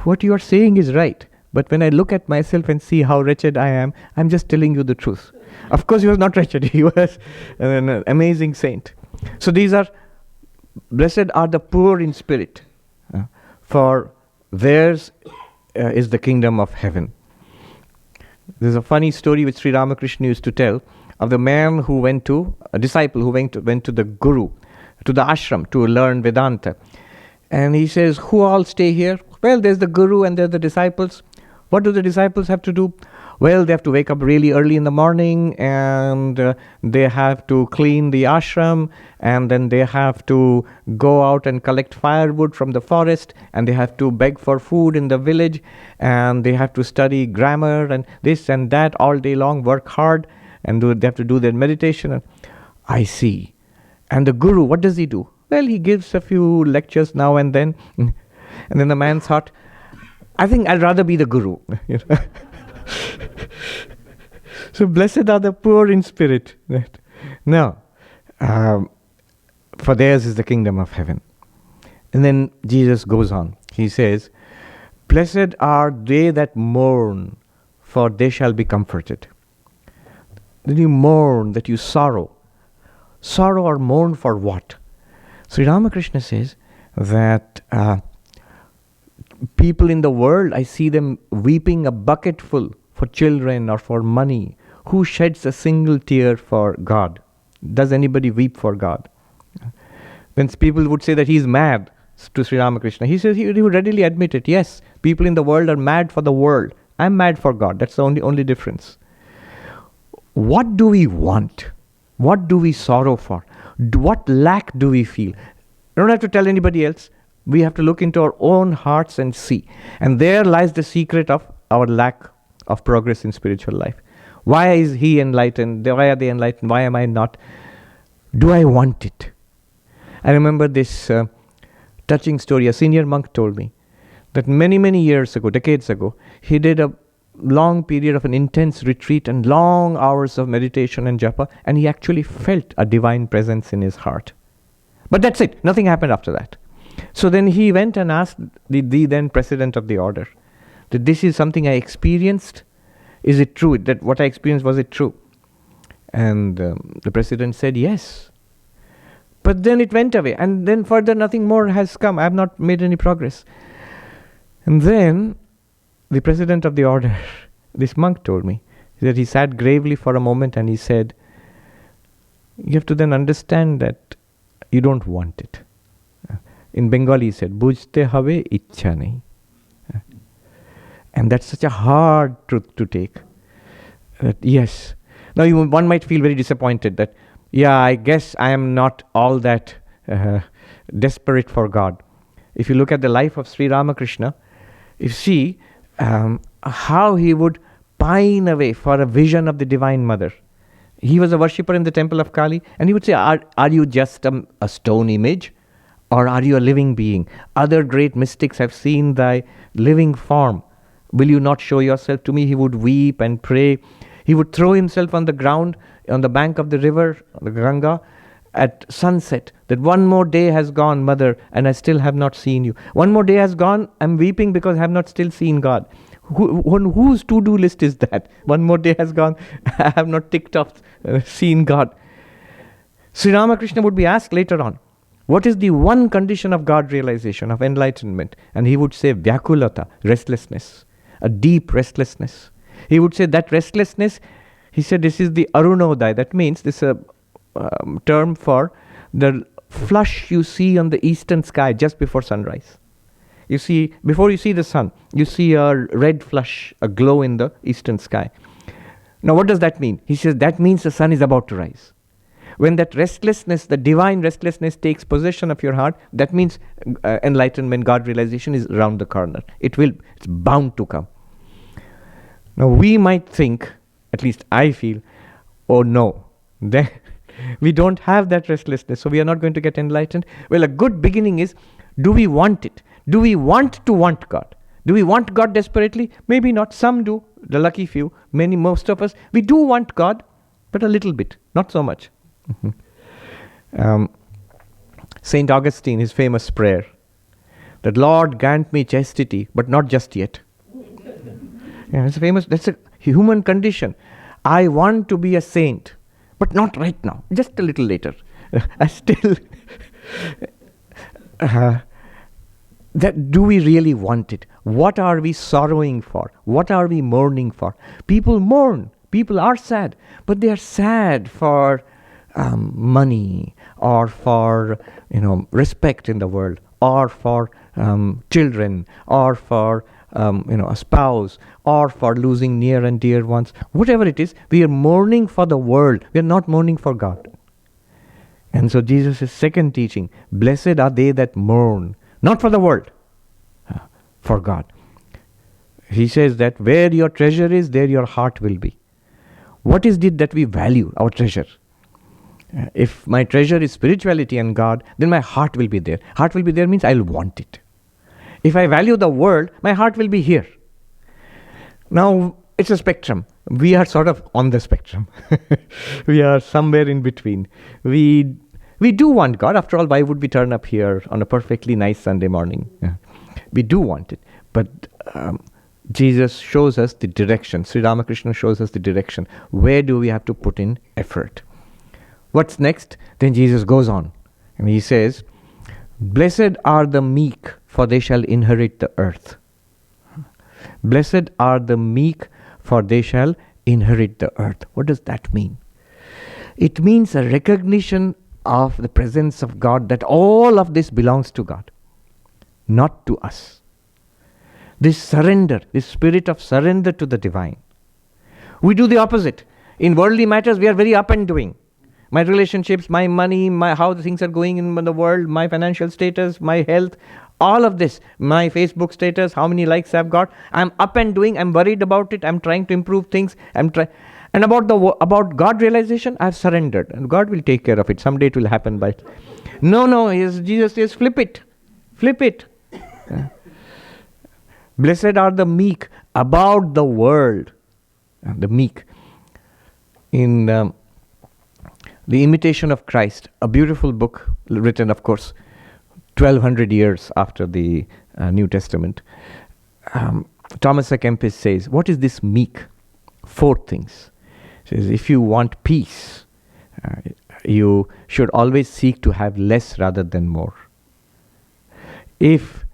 what you are saying is right. But when I look at myself and see how wretched I am, I'm just telling you the truth. Of course, he was not wretched. He was an amazing saint. So blessed are the poor in spirit, for theirs is the kingdom of heaven. There's a funny story which Sri Ramakrishna used to tell of the man who a disciple who went to the guru, to the ashram to learn Vedanta. And he says, who all stay here? Well, there's the guru and there's the disciples. What do the disciples have to do? Well, they have to wake up really early in the morning, and they have to clean the ashram, and then they have to go out and collect firewood from the forest, and they have to beg for food in the village, and they have to study grammar and this and that all day long, work hard, and they have to do their meditation. I see. And the guru, what does he do? Well, he gives a few lectures now and then. And then the man thought, I think I'd rather be the guru. So blessed are the poor in spirit. Now, for theirs is the kingdom of heaven. And then Jesus goes on. He says, blessed are they that mourn, for they shall be comforted. Then you mourn, that you sorrow. Sorrow or mourn for what? Sri Ramakrishna says that people in the world, I see them weeping a bucketful for children or for money. Who sheds a single tear for God? Does anybody weep for God? When people would say that he's mad to Sri Ramakrishna, he says he would readily admit it. Yes, people in the world are mad for the world. I'm mad for God. That's the only difference. What do we want? What do we sorrow for? What lack do we feel? I don't have to tell anybody else. We have to look into our own hearts and see. And there lies the secret of our lack of progress in spiritual life. Why is he enlightened? Why are they enlightened? Why am I not? Do I want it? I remember this touching story. A senior monk told me that many years ago, decades ago, he did a long period of an intense retreat and long hours of meditation and japa, and he actually felt a divine presence in his heart. But that's it. Nothing happened after that. So then he went and asked the then president of the order that this is something I experienced. Is it true? That what I experienced, was it true? And the president said yes. But then it went away, and then further nothing more has come. I have not made any progress. And then the president of the order, this monk told me, that he sat gravely for a moment and he said, you have to then understand that you don't want it. In Bengali he said, bujhte habe ichcha nahi. And that's such a hard truth to take. Yes. Now one might feel very disappointed that, yeah, I guess I am not all that desperate for God. If you look at the life of Sri Ramakrishna, you see how he would pine away for a vision of the Divine Mother. He was a worshipper in the temple of Kali, and he would say, are you just a stone image? Or are you a living being? Other great mystics have seen thy living form. Will you not show yourself to me? He would weep and pray. He would throw himself on the ground, on the bank of the river, the Ganga, at sunset, that one more day has gone, mother, and I still have not seen you. One more day has gone, I'm weeping because I have not still seen God. Whose to-do list is that? One more day has gone, I have not ticked off seen God. Sri Ramakrishna would be asked later on, what is the one condition of God realization, of enlightenment? And he would say, Vyakulata, restlessness, a deep restlessness. He would say that restlessness, he said, this is the Arunodaya. That means this is a term for the flush you see on the eastern sky just before sunrise. You see, before you see the sun, you see a red flush, a glow in the eastern sky. Now what does that mean? He says that means the sun is about to rise. When that restlessness, the divine restlessness takes possession of your heart, that means enlightenment, God realization is around the corner. It's bound to come. Now we might think, at least I feel, oh no, we don't have that restlessness, so we are not going to get enlightened. Well, a good beginning is, do we want it? Do we want to want God? Do we want God desperately? Maybe not. Some do, the lucky few. Most of us, we do want God, but a little bit, not so much. Saint Augustine, his famous prayer, that Lord grant me chastity, but not just yet. Yeah, it's famous. That's a human condition. I want to be a saint, but not right now. Just a little later. I still. That do we really want it? What are we sorrowing for? What are we mourning for? People mourn. People are sad, but they are sad for money, or for respect in the world, or for children, or for a spouse, or for losing near and dear ones. Whatever it is, we are mourning for the world. We are not mourning for God. And so Jesus' second teaching, blessed are they that mourn, not for the world, for God. He says that where your treasure is, there your heart will be. What is it that we value, our treasure? If my treasure is spirituality and God, then my heart will be there. Heart will be there means I'll want it. If I value the world, my heart will be here. Now, it's a spectrum. We are sort of on the spectrum. We are somewhere in between. We do want God. After all, why would we turn up here on a perfectly nice Sunday morning? Yeah. We do want it. But Jesus shows us the direction. Sri Ramakrishna shows us the direction. Where do we have to put in effort? What's next? Then Jesus goes on. And he says, blessed are the meek, for they shall inherit the earth. Blessed are the meek, for they shall inherit the earth. What does that mean? It means a recognition of the presence of God, that all of this belongs to God, not to us. This surrender, this spirit of surrender to the divine. We do the opposite. In worldly matters, we are very up and doing. My relationships, my money, how the things are going in the world, my financial status, my health, all of this, my Facebook status, how many likes I've got, I'm up and doing, I'm worried about it, I'm trying to improve things, And about God realization, I've surrendered, and God will take care of it. Someday it will happen. But no, Jesus says, flip it. Blessed are the meek, about the world. The meek. In The Imitation of Christ, a beautiful book written, of course, 1200 years after the New Testament, Thomas A. Kempis says, what is this meek? 4 things. He says, if you want peace, you should always seek to have less rather than more. If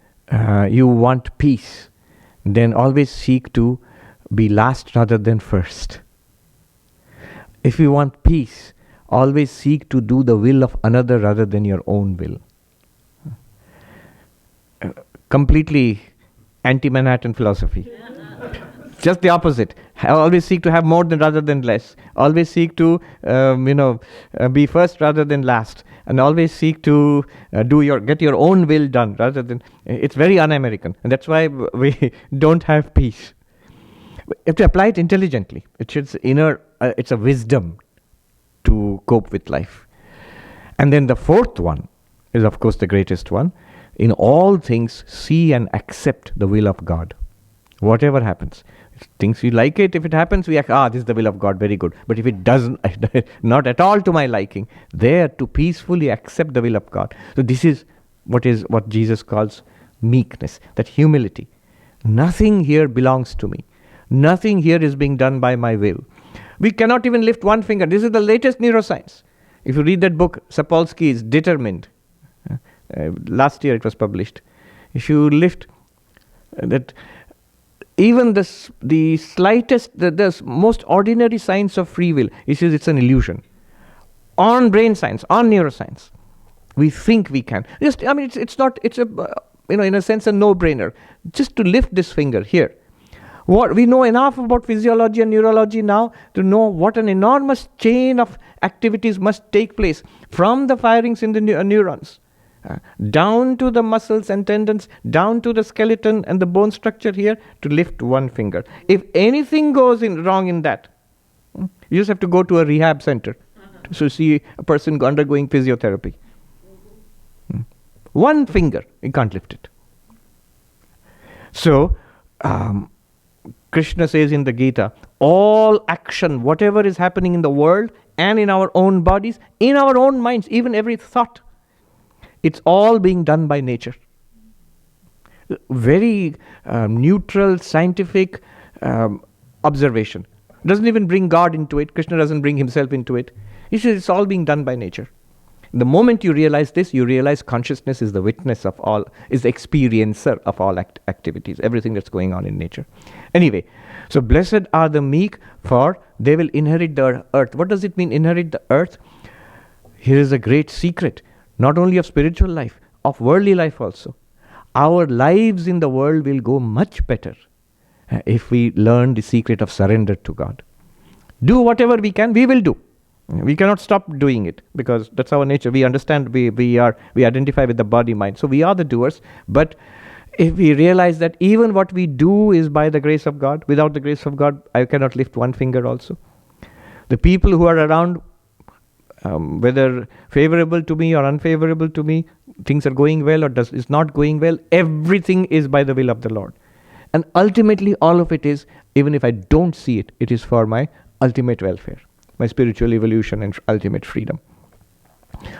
you want peace, then always seek to be last rather than first. If you want peace, always seek to do the will of another rather than your own will. Completely anti-Manhattan philosophy. Just the opposite. Always seek to have more than rather than less. Always seek to be first rather than last. And always seek to get your own will done rather than. It's very un-American, and that's why we don't have peace. You have to apply it intelligently. It's it's a wisdom to cope with life. And then the 4th one, is of course the greatest one. In all things, see and accept the will of God. Whatever happens. Things we like it, if it happens, we act, this is the will of God, very good. But if it doesn't, not at all to my liking, there to peacefully accept the will of God. So this is what Jesus calls meekness, that humility. Nothing here belongs to me. Nothing here is being done by my will. We cannot even lift one finger. This is the latest neuroscience. If you read that book, Sapolsky is determined. Last year it was published. If you lift that, even the slightest, the most ordinary signs of free will, he says it's an illusion. On brain science, on neuroscience, we think we can. It's a in a sense a no-brainer. Just to lift this finger here. What we know enough about physiology and neurology now to know what an enormous chain of activities must take place from the firings in the neurons. Down to the muscles and tendons, down to the skeleton and the bone structure here, to lift one finger. If anything goes wrong in that, you just have to go to a rehab center to see a person undergoing physiotherapy. One finger, you can't lift it. So, Krishna says in the Gita, all action, whatever is happening in the world and in our own bodies, in our own minds, even every thought, it's all being done by nature. Very neutral, scientific observation. Doesn't even bring God into it. Krishna doesn't bring himself into it. He says it's all being done by nature. The moment you realize this, you realize consciousness is the witness of all, is the experiencer of all activities, everything that's going on in nature. Anyway, so blessed are the meek, for they will inherit the earth. What does it mean, inherit the earth? Here is a great secret. Not only of spiritual life, of worldly life also. Our lives in the world will go much better if we learn the secret of surrender to God. Do whatever we can, we will do. We cannot stop doing it because that's our nature. We understand, we identify with the body mind. So we are the doers. But if we realize that even what we do is by the grace of God, without the grace of God, I cannot lift one finger also. The people who are around, whether favorable to me or unfavorable to me, things are going well or is not going well, everything is by the will of the Lord. And ultimately all of it is, even if I don't see it, it is for my ultimate welfare, my spiritual evolution and ultimate freedom.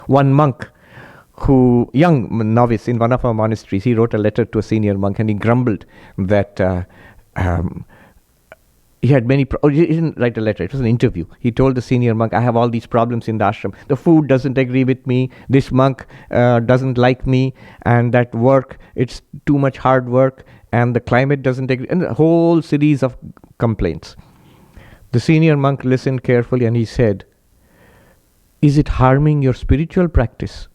One monk, young novice in one of our monasteries, he wrote a letter to a senior monk and he grumbled that he had many he didn't write a letter, it was an interview. He told the senior monk, I have all these problems in the ashram. The food doesn't agree with me, this monk doesn't like me, and that work, it's too much hard work, and the climate doesn't agree, and a whole series of complaints. The senior monk listened carefully and he said, is it harming your spiritual practice?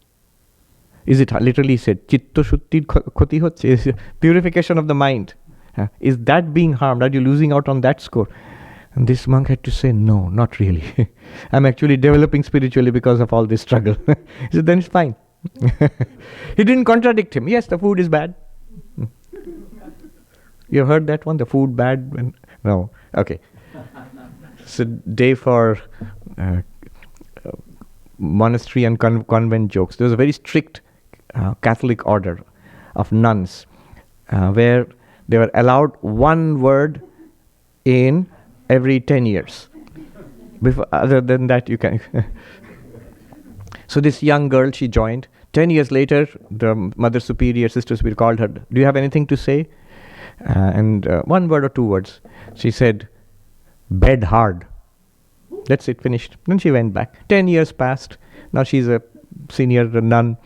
Is it, literally he said, Chitta Shuddhi Khoti Hocche, purification of the mind. Is that being harmed? Are you losing out on that score? And this monk had to say, no, not really. I'm actually developing spiritually because of all this struggle. He said, then it's fine. He didn't contradict him. Yes, the food is bad. You heard that one? The food bad? No. Okay. It's a day for monastery and convent jokes. There was a very strict Catholic order of nuns where they were allowed one word in every 10 years. Other than that, you can. So this young girl, she joined. 10 years later, the Mother Superior, Sister Superior called her, do you have anything to say? And one word or two words. She said, bed hard. That's it, finished. Then she went back. 10 years passed. Now she's a senior nun.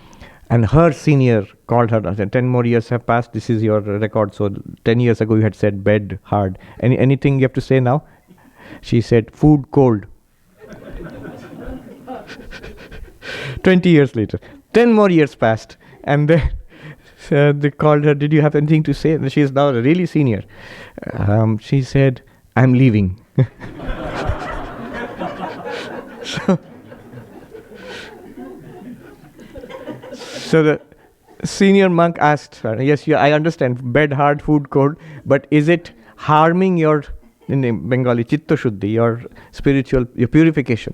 And her senior called her and said, 10 more years have passed, this is your record. So 10 years ago you had said bed hard. Anything you have to say now? She said, food cold. 20 years later. 10 more years passed. And then they called her, did you have anything to say? And she is now really senior. She said, I'm leaving. So the senior monk asked her, yes, I understand, bed hard, food cold, but is it harming your, in Bengali, Chitta Shuddhi, your spiritual, your purification?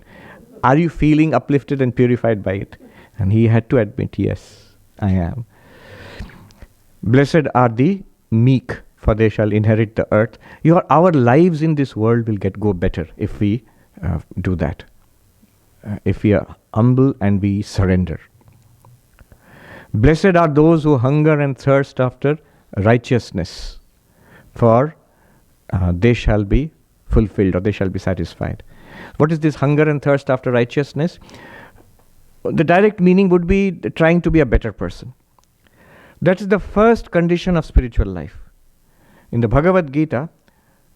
Are you feeling uplifted and purified by it? And he had to admit, yes, I am. Blessed are the meek, for they shall inherit the earth. Our lives in this world will go better if we do that. If we are humble and we surrender. Blessed are those who hunger and thirst after righteousness, for they shall be fulfilled, or they shall be satisfied. What is this hunger and thirst after righteousness? The direct meaning would be trying to be a better person. That is the first condition of spiritual life. In the Bhagavad Gita,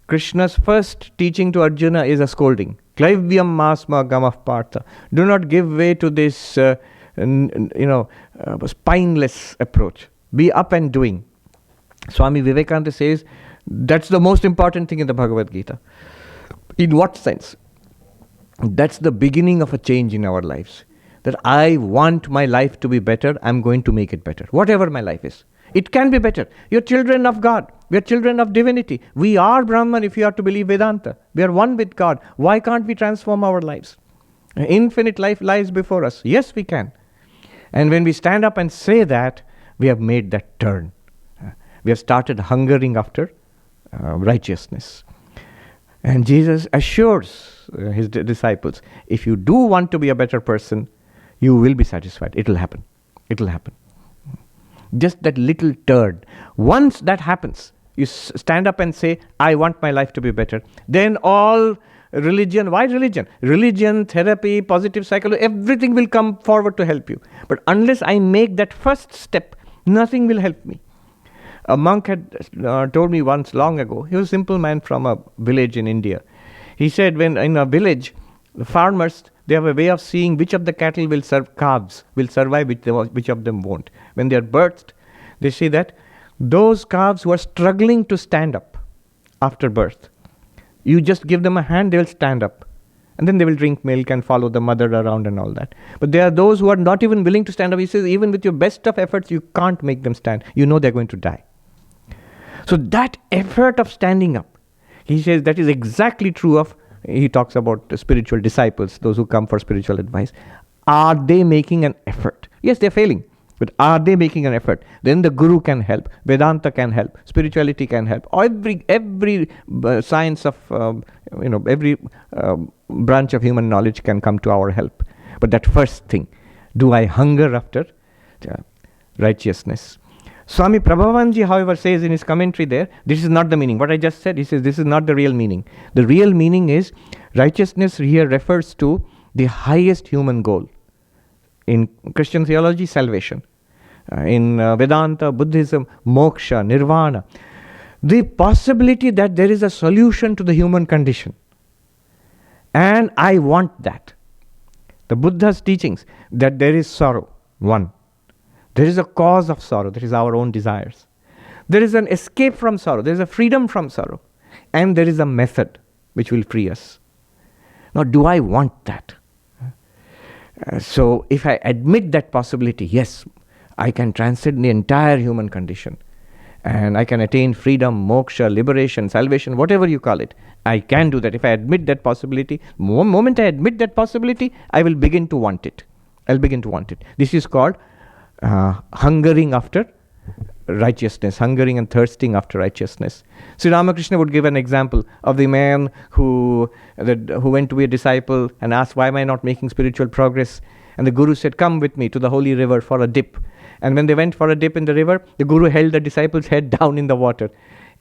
Krishna's first teaching to Arjuna is a scolding. Klaivyam masma gamah partha. Do not give way to this spineless approach. Be up and doing. Swami Vivekananda says that's the most important thing in the Bhagavad Gita. In what sense? That's the beginning of a change in our lives. That I want my life to be better, I'm going to make it better. Whatever my life is. It can be better. You're children of God. We are children of divinity. We are Brahman if you are to believe Vedanta. We are one with God. Why can't we transform our lives? Infinite life lies before us. Yes, we can. And when we stand up and say that, we have made that turn. We have started hungering after righteousness. And Jesus assures his disciples, if you do want to be a better person, you will be satisfied. It will happen. It will happen. Just that little turn. Once that happens, you stand up and say, I want my life to be better. Then all religion, why religion? Religion, therapy, positive psychology, everything will come forward to help you. But unless I make that first step, nothing will help me. A monk had told me once long ago, he was a simple man from a village in India. He said when in a village, the farmers, they have a way of seeing which of the cattle will serve calves, will survive, which of them won't. When they are birthed, they see that those calves who are struggling to stand up after birth, you just give them a hand, they will stand up. And then they will drink milk and follow the mother around and all that. But there are those who are not even willing to stand up. He says, even with your best of efforts, you can't make them stand. You know they're going to die. So that effort of standing up, he says that is exactly true of, he talks about spiritual disciples, those who come for spiritual advice. Are they making an effort? Yes, they're failing. But are they making an effort? Then the Guru can help, Vedanta can help, spirituality can help. Every science of, every branch of human knowledge can come to our help. But that first thing, do I hunger after righteousness? Swami Prabhavanji, however, says in his commentary there, this is not the meaning. What I just said, he says this is not the real meaning. The real meaning is righteousness here refers to the highest human goal. In Christian theology, salvation. In Vedanta, Buddhism, moksha, nirvana. The possibility that there is a solution to the human condition. And I want that. The Buddha's teachings, that there is sorrow, one. There is a cause of sorrow, that is our own desires. There is an escape from sorrow, there is a freedom from sorrow. And there is a method which will free us. Now, do I want that? So, if I admit that possibility, yes, I can transcend the entire human condition. And I can attain freedom, moksha, liberation, salvation, whatever you call it. I can do that. If I admit that possibility, the moment I admit that possibility, I will begin to want it. I'll begin to want it. This is called hungering after righteousness, hungering and thirsting after righteousness. Sri Ramakrishna would give an example of the man who went to be a disciple and asked, why am I not making spiritual progress? And the Guru said, come with me to the holy river for a dip. And when they went for a dip in the river, the Guru held the disciple's head down in the water.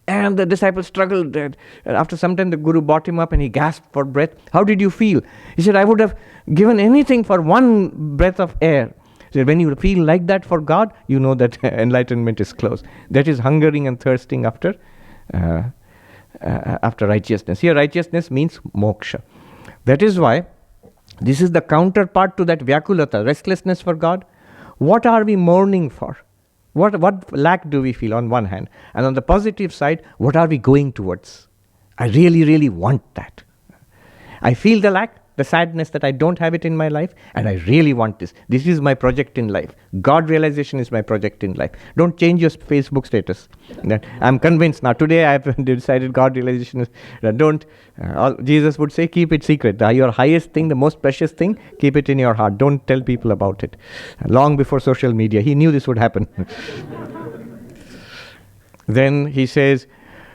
And the disciple struggled. And after some time, the Guru brought him up and he gasped for breath. How did you feel? He said, I would have given anything for one breath of air. So when you feel like that for God, you know that enlightenment is close. That is hungering and thirsting after righteousness. Here, righteousness means moksha. That is why this is the counterpart to that vyakulata, restlessness for God. What are we mourning for? What lack do we feel on one hand? And on the positive side, what are we going towards? I really, really want that. I feel the lack. the sadness that I don't have it in my life, and I really want this. This is my project in life. God realization is my project in life. Don't change your Facebook status. I'm convinced now. Today I have decided God realization is, don't, Jesus would say, keep it secret. Your highest thing, the most precious thing, keep it in your heart. Don't tell people about it. Long before social media, he knew this would happen. Then he says,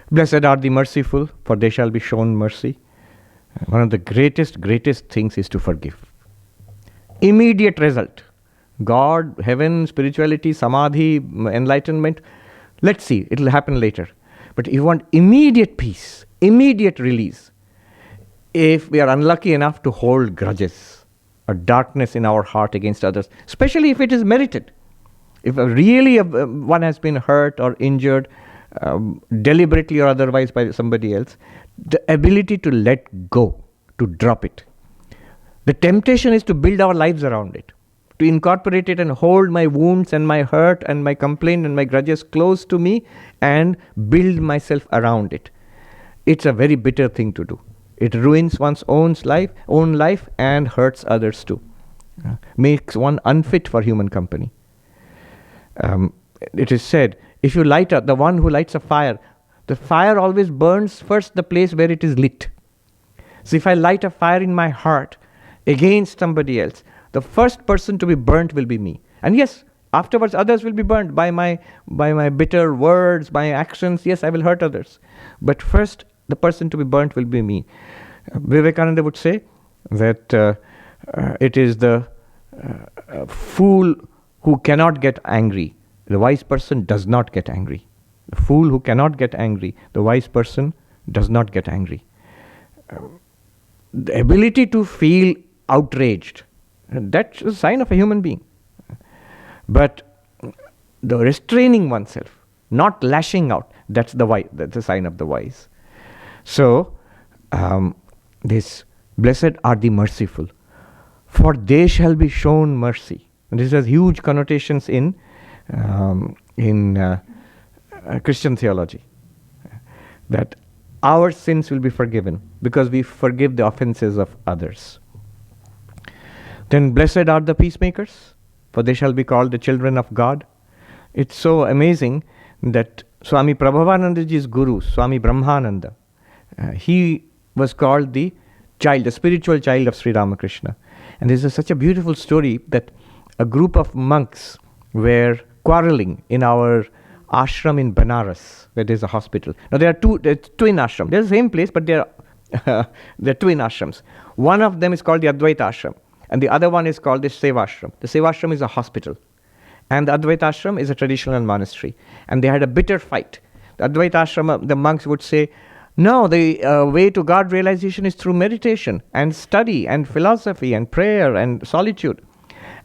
blessed are the merciful, for they shall be shown mercy. One of the greatest things is to forgive. Immediate result. God, heaven, spirituality, samadhi, enlightenment. Let's see, it will happen later. But if you want immediate peace, immediate release, if we are unlucky enough to hold grudges or darkness in our heart against others, especially if it is merited, if really one has been hurt or injured, deliberately or otherwise by somebody else, the ability to let go, to drop it. The temptation is to build our lives around it, to incorporate it and hold my wounds and my hurt and my complaint and my grudges close to me and build myself around it. It's a very bitter thing to do. It ruins one's own life and hurts others too. Makes one unfit for human company. It is said, if you light the one who lights a fire, the fire always burns first the place where it is lit. So if I light a fire in my heart against somebody else, the first person to be burnt will be me. And yes, afterwards others will be burnt by my bitter words, my actions. Yes, I will hurt others. But first, the person to be burnt will be me. Vivekananda would say that it is the fool who cannot get angry. The wise person does not get angry. The fool who cannot get angry, the wise person does not get angry. The ability to feel outraged, that's a sign of a human being. But the restraining oneself, not lashing out, that's a sign of the wise. So, this, blessed are the merciful, for they shall be shown mercy. And this has huge connotations in Christian theology, that our sins will be forgiven because we forgive the offenses of others. Then blessed are the peacemakers, for they shall be called the children of God. It's so amazing that Swami Prabhavanandaji's guru, Swami Brahmananda, he was called the spiritual child of Sri Ramakrishna. And this is such a beautiful story that a group of monks were quarreling in our ashram in Banaras, where there's a hospital. Now there are twin ashrams. They're the same place, but they're twin ashrams. One of them is called the Advaita ashram, and the other one is called the Sevashram. The Sevashram is a hospital, and the Advaita ashram is a traditional monastery. And they had a bitter fight. The Advaita ashram, the monks would say, no, the way to God realization is through meditation and study and philosophy and prayer and solitude.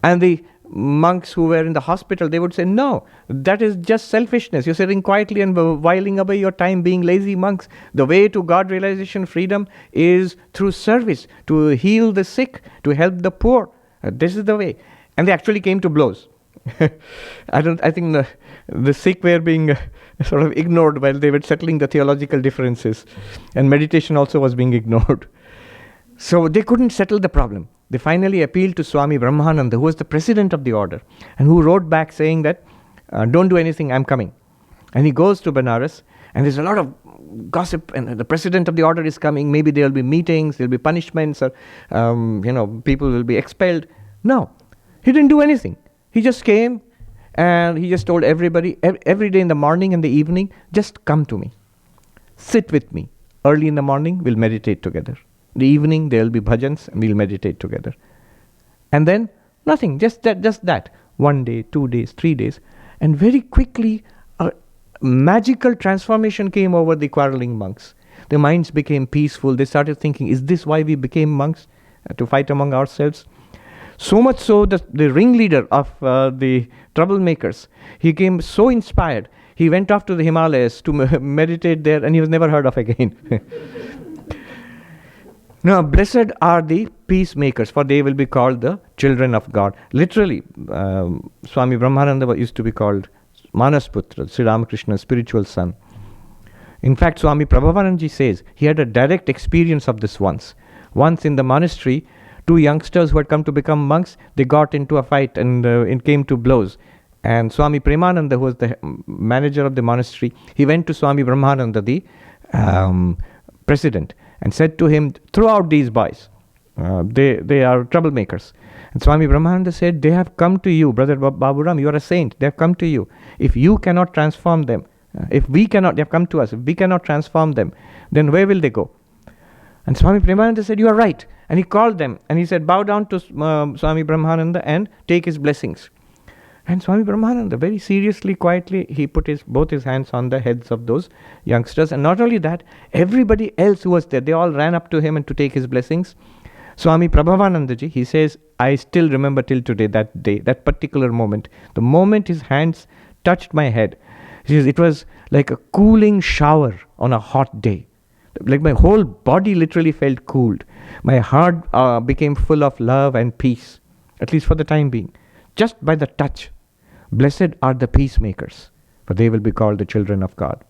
And the monks who were in the hospital, they would say, no, that is just selfishness. You're sitting quietly and whiling away your time being lazy monks. The way to God realization, freedom, is through service, to heal the sick, to help the poor. This is the way. And they actually came to blows. I think the sick were being sort of ignored while they were settling the theological differences. And meditation also was being ignored. So they couldn't settle the problem. They finally appealed to Swami Brahmananda, who was the president of the order, and who wrote back saying that, don't do anything, I'm coming. And he goes to Benares, and there's a lot of gossip, and the president of the order is coming, maybe there will be meetings, there will be punishments, or people will be expelled. No, he didn't do anything. He just came, and he just told everybody, every day in the morning and the evening, just come to me. Sit with me. Early in the morning, we'll meditate together. In the evening, there will be bhajans, and we'll meditate together. And then, nothing, just that. 1 day, 2 days, 3 days. And very quickly, a magical transformation came over the quarreling monks. Their minds became peaceful. They started thinking, is this why we became monks? To fight among ourselves? So much so that the ringleader of the troublemakers, he came so inspired, he went off to the Himalayas to meditate there, and he was never heard of again. Now, blessed are the peacemakers, for they will be called the children of God. Literally, Swami Brahmananda used to be called Manasputra, Sri Ramakrishna's spiritual son. In fact, Swami Prabhavanandaji says he had a direct experience of this once. Once in the monastery, two youngsters who had come to become monks, they got into a fight and it came to blows. And Swami Premananda, who was the manager of the monastery, he went to Swami Brahmananda, the president, and said to him, throw out these boys. They are troublemakers. And Swami Brahmananda said, they have come to you, Brother Baburam, you are a saint. They have come to you. If you cannot transform them, if we cannot, they have come to us, if we cannot transform them, then where will they go? And Swami Premananda said, you are right. And he called them and he said, bow down to Swami Brahmananda and take his blessings. And Swami Brahmananda, very seriously, quietly, he put both his hands on the heads of those youngsters. And not only that, everybody else who was there, they all ran up to him and to take his blessings. Swami Prabhavanandaji, he says, I still remember till today that day, that particular moment. The moment his hands touched my head, he says, it was like a cooling shower on a hot day. Like my whole body literally felt cooled. My heart became full of love and peace, at least for the time being. Just by the touch. Blessed are the peacemakers, for they will be called the children of God.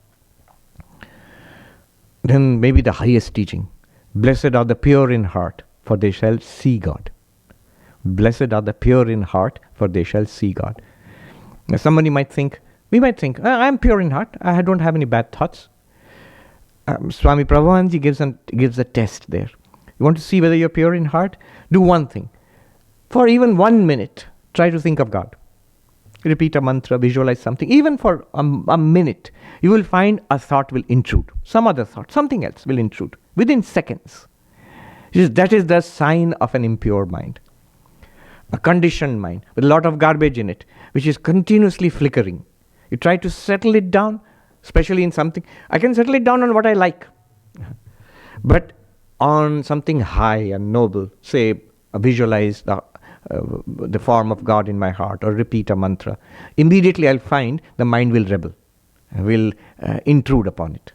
Then maybe the highest teaching. Blessed are the pure in heart, for they shall see God. Blessed are the pure in heart, for they shall see God. Now somebody might think, we might think, I'm pure in heart, I don't have any bad thoughts. Swami Prabhupada gives a test there. You want to see whether you're pure in heart? Do one thing. For even 1 minute, try to think of God. Repeat a mantra, visualize something. Even for a minute, you will find a thought will intrude. Some other thought, something else will intrude within seconds. That is the sign of an impure mind. A conditioned mind with a lot of garbage in it, which is continuously flickering. You try to settle it down, especially in something. I can settle it down on what I like. But on something high and noble, say, visualize the form of God in my heart, or repeat a mantra, immediately I'll find the mind will rebel, will intrude upon it.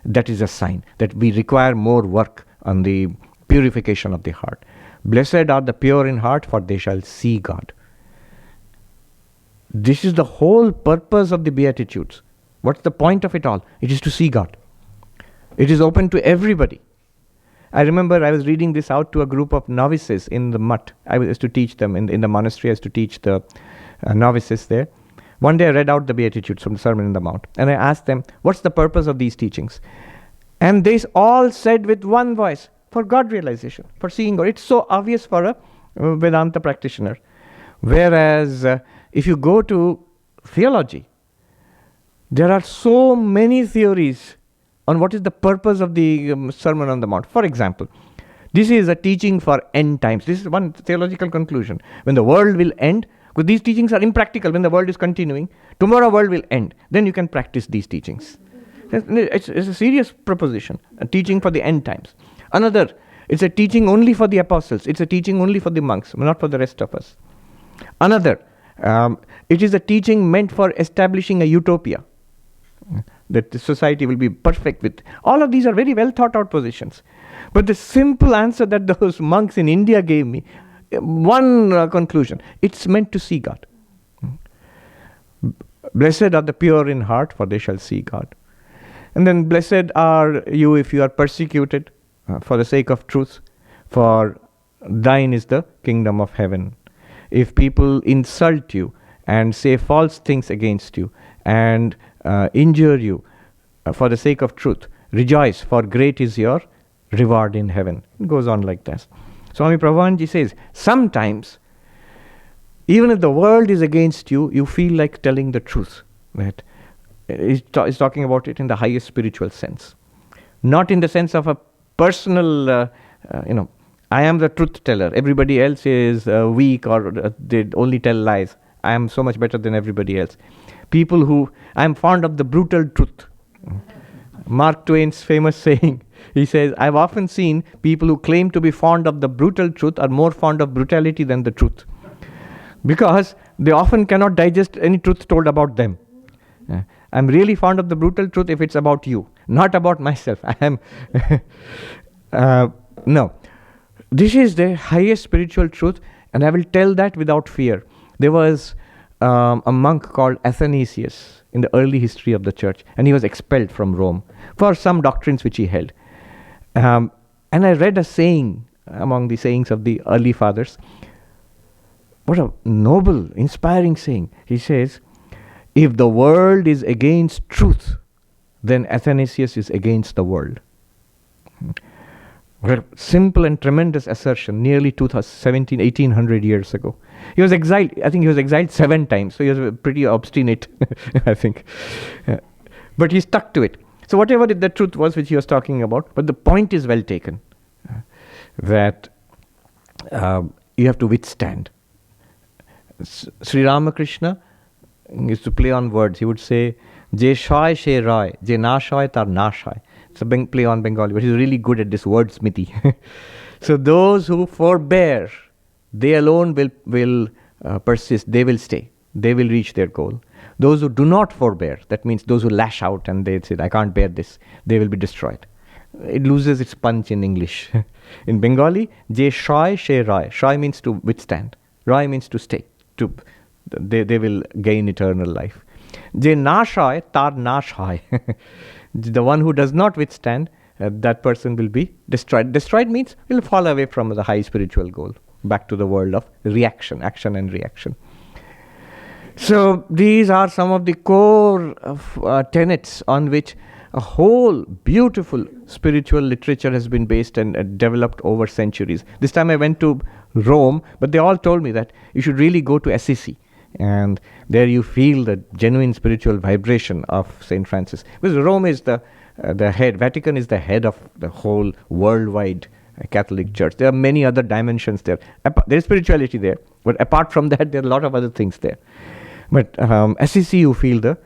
That is a sign that we require more work on the purification of the heart. Blessed are the pure in heart, for they shall see God. This is the whole purpose of the Beatitudes. What's the point of it all? It is to see God. It is open to everybody. I remember I was reading this out to a group of novices in the mutt. I was to teach them in the monastery. I was to teach the novices there. One day I read out the Beatitudes from the Sermon on the Mount, and I asked them, what's the purpose of these teachings? And they all said with one voice, for God realization, for seeing God. It's so obvious for a Vedanta practitioner. Whereas if you go to theology, there are so many theories on what is the purpose of the Sermon on the Mount. For example, this is a teaching for end times. This is one theological conclusion. When the world will end, because these teachings are impractical when the world is continuing, tomorrow world will end. Then you can practice these teachings. It's a serious proposition, a teaching for the end times. Another, it's a teaching only for the apostles. It's a teaching only for the monks, not for the rest of us. Another, it is a teaching meant for establishing a utopia, that the society will be perfect with. All of these are very well thought out positions. But the simple answer that those monks in India gave me, one conclusion, it's meant to see God. Blessed are the pure in heart, for they shall see God. And then blessed are you if you are persecuted for the sake of truth, for thine is the kingdom of heaven. If people insult you and say false things against you and injure you for the sake of truth, rejoice, for great is your reward in heaven. It goes on like this. Swami Prabhupada says, sometimes, even if the world is against you, you feel like telling the truth. That he's talking about it in the highest spiritual sense. Not in the sense of a personal, I am the truth teller. Everybody else is weak or they only tell lies. I am so much better than everybody else. People who, I am fond of the brutal truth. Mark Twain's famous saying, he says, I've often seen people who claim to be fond of the brutal truth are more fond of brutality than the truth. Because they often cannot digest any truth told about them. I'm really fond of the brutal truth if it's about you, not about myself. I am, no. This is the highest spiritual truth, and I will tell that without fear. There was a monk called Athanasius in the early history of the church, and he was expelled from Rome for some doctrines which he held. And I read a saying among the sayings of the early fathers. What a noble, inspiring saying. He says, if the world is against truth, then Athanasius is against the world. What a simple and tremendous assertion, nearly 1800 years ago. He was exiled, I think he was exiled 7 times, so he was pretty obstinate, I think. But he stuck to it. So whatever the truth was which he was talking about, but the point is well taken, that you have to withstand. Sri Ramakrishna used to play on words. He would say, Je shoy she roy, je na shoy tar na shoy. It's a play on Bengali, but he's really good at this wordsmithy. So those who forbear, they alone will persist, they will stay, they will reach their goal. Those who do not forbear, that means those who lash out and they say, I can't bear this, they will be destroyed. It loses its punch in English. In Bengali, Je shoy she roy. Shoy means to withstand. Roy means to stay. They will gain eternal life. Je na shoy tar na shoy. The one who does not withstand, that person will be destroyed. Destroyed means will fall away from the high spiritual goal, back to the world of reaction, action and reaction. So these are some of the core tenets on which a whole beautiful spiritual literature has been based and developed over centuries. This time I went to Rome, but they all told me that you should really go to Assisi. And there you feel the genuine spiritual vibration of Saint Francis. Because Rome is the head, Vatican is the head of the whole worldwide Catholic Church. There are many other dimensions there. There is spirituality there, but apart from that, there are a lot of other things there. But Assisi, you feel the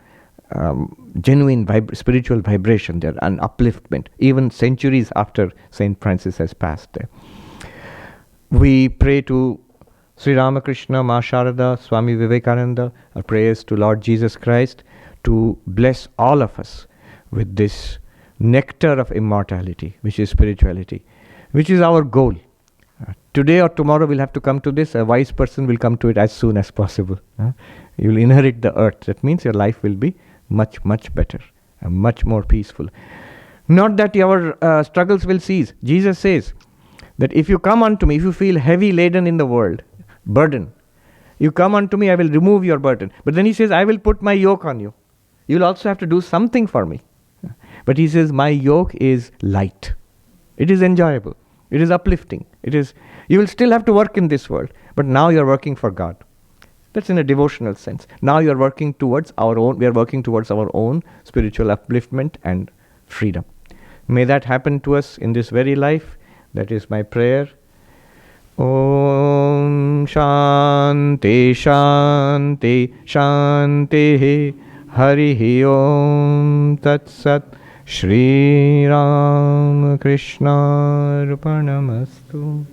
genuine spiritual vibration there, and upliftment, even centuries after Saint Francis has passed there. We pray to Sri Ramakrishna, Ma Sharada, Swami Vivekananda, our prayers to Lord Jesus Christ to bless all of us with this nectar of immortality, which is spirituality, which is our goal. Today or tomorrow we'll have to come to this. A wise person will come to it as soon as possible. You'll inherit the earth. That means your life will be much, much better and much more peaceful. Not that your struggles will cease. Jesus says that if you come unto me, if you feel heavy laden in the world, burden, you come unto me, I will remove your burden. But then he says, I will put my yoke on you. You'll also have to do something for me. But he says, my yoke is light. It is enjoyable. It is uplifting. You will still have to work in this world, but now you're working for God. That's in a devotional sense. Now we are working towards our own spiritual upliftment and freedom. May that happen to us in this very life. That is my prayer. Om Shanti Shanti Shanti Hari Om Tat Sat Shri Ram Krishna Arpanamastu.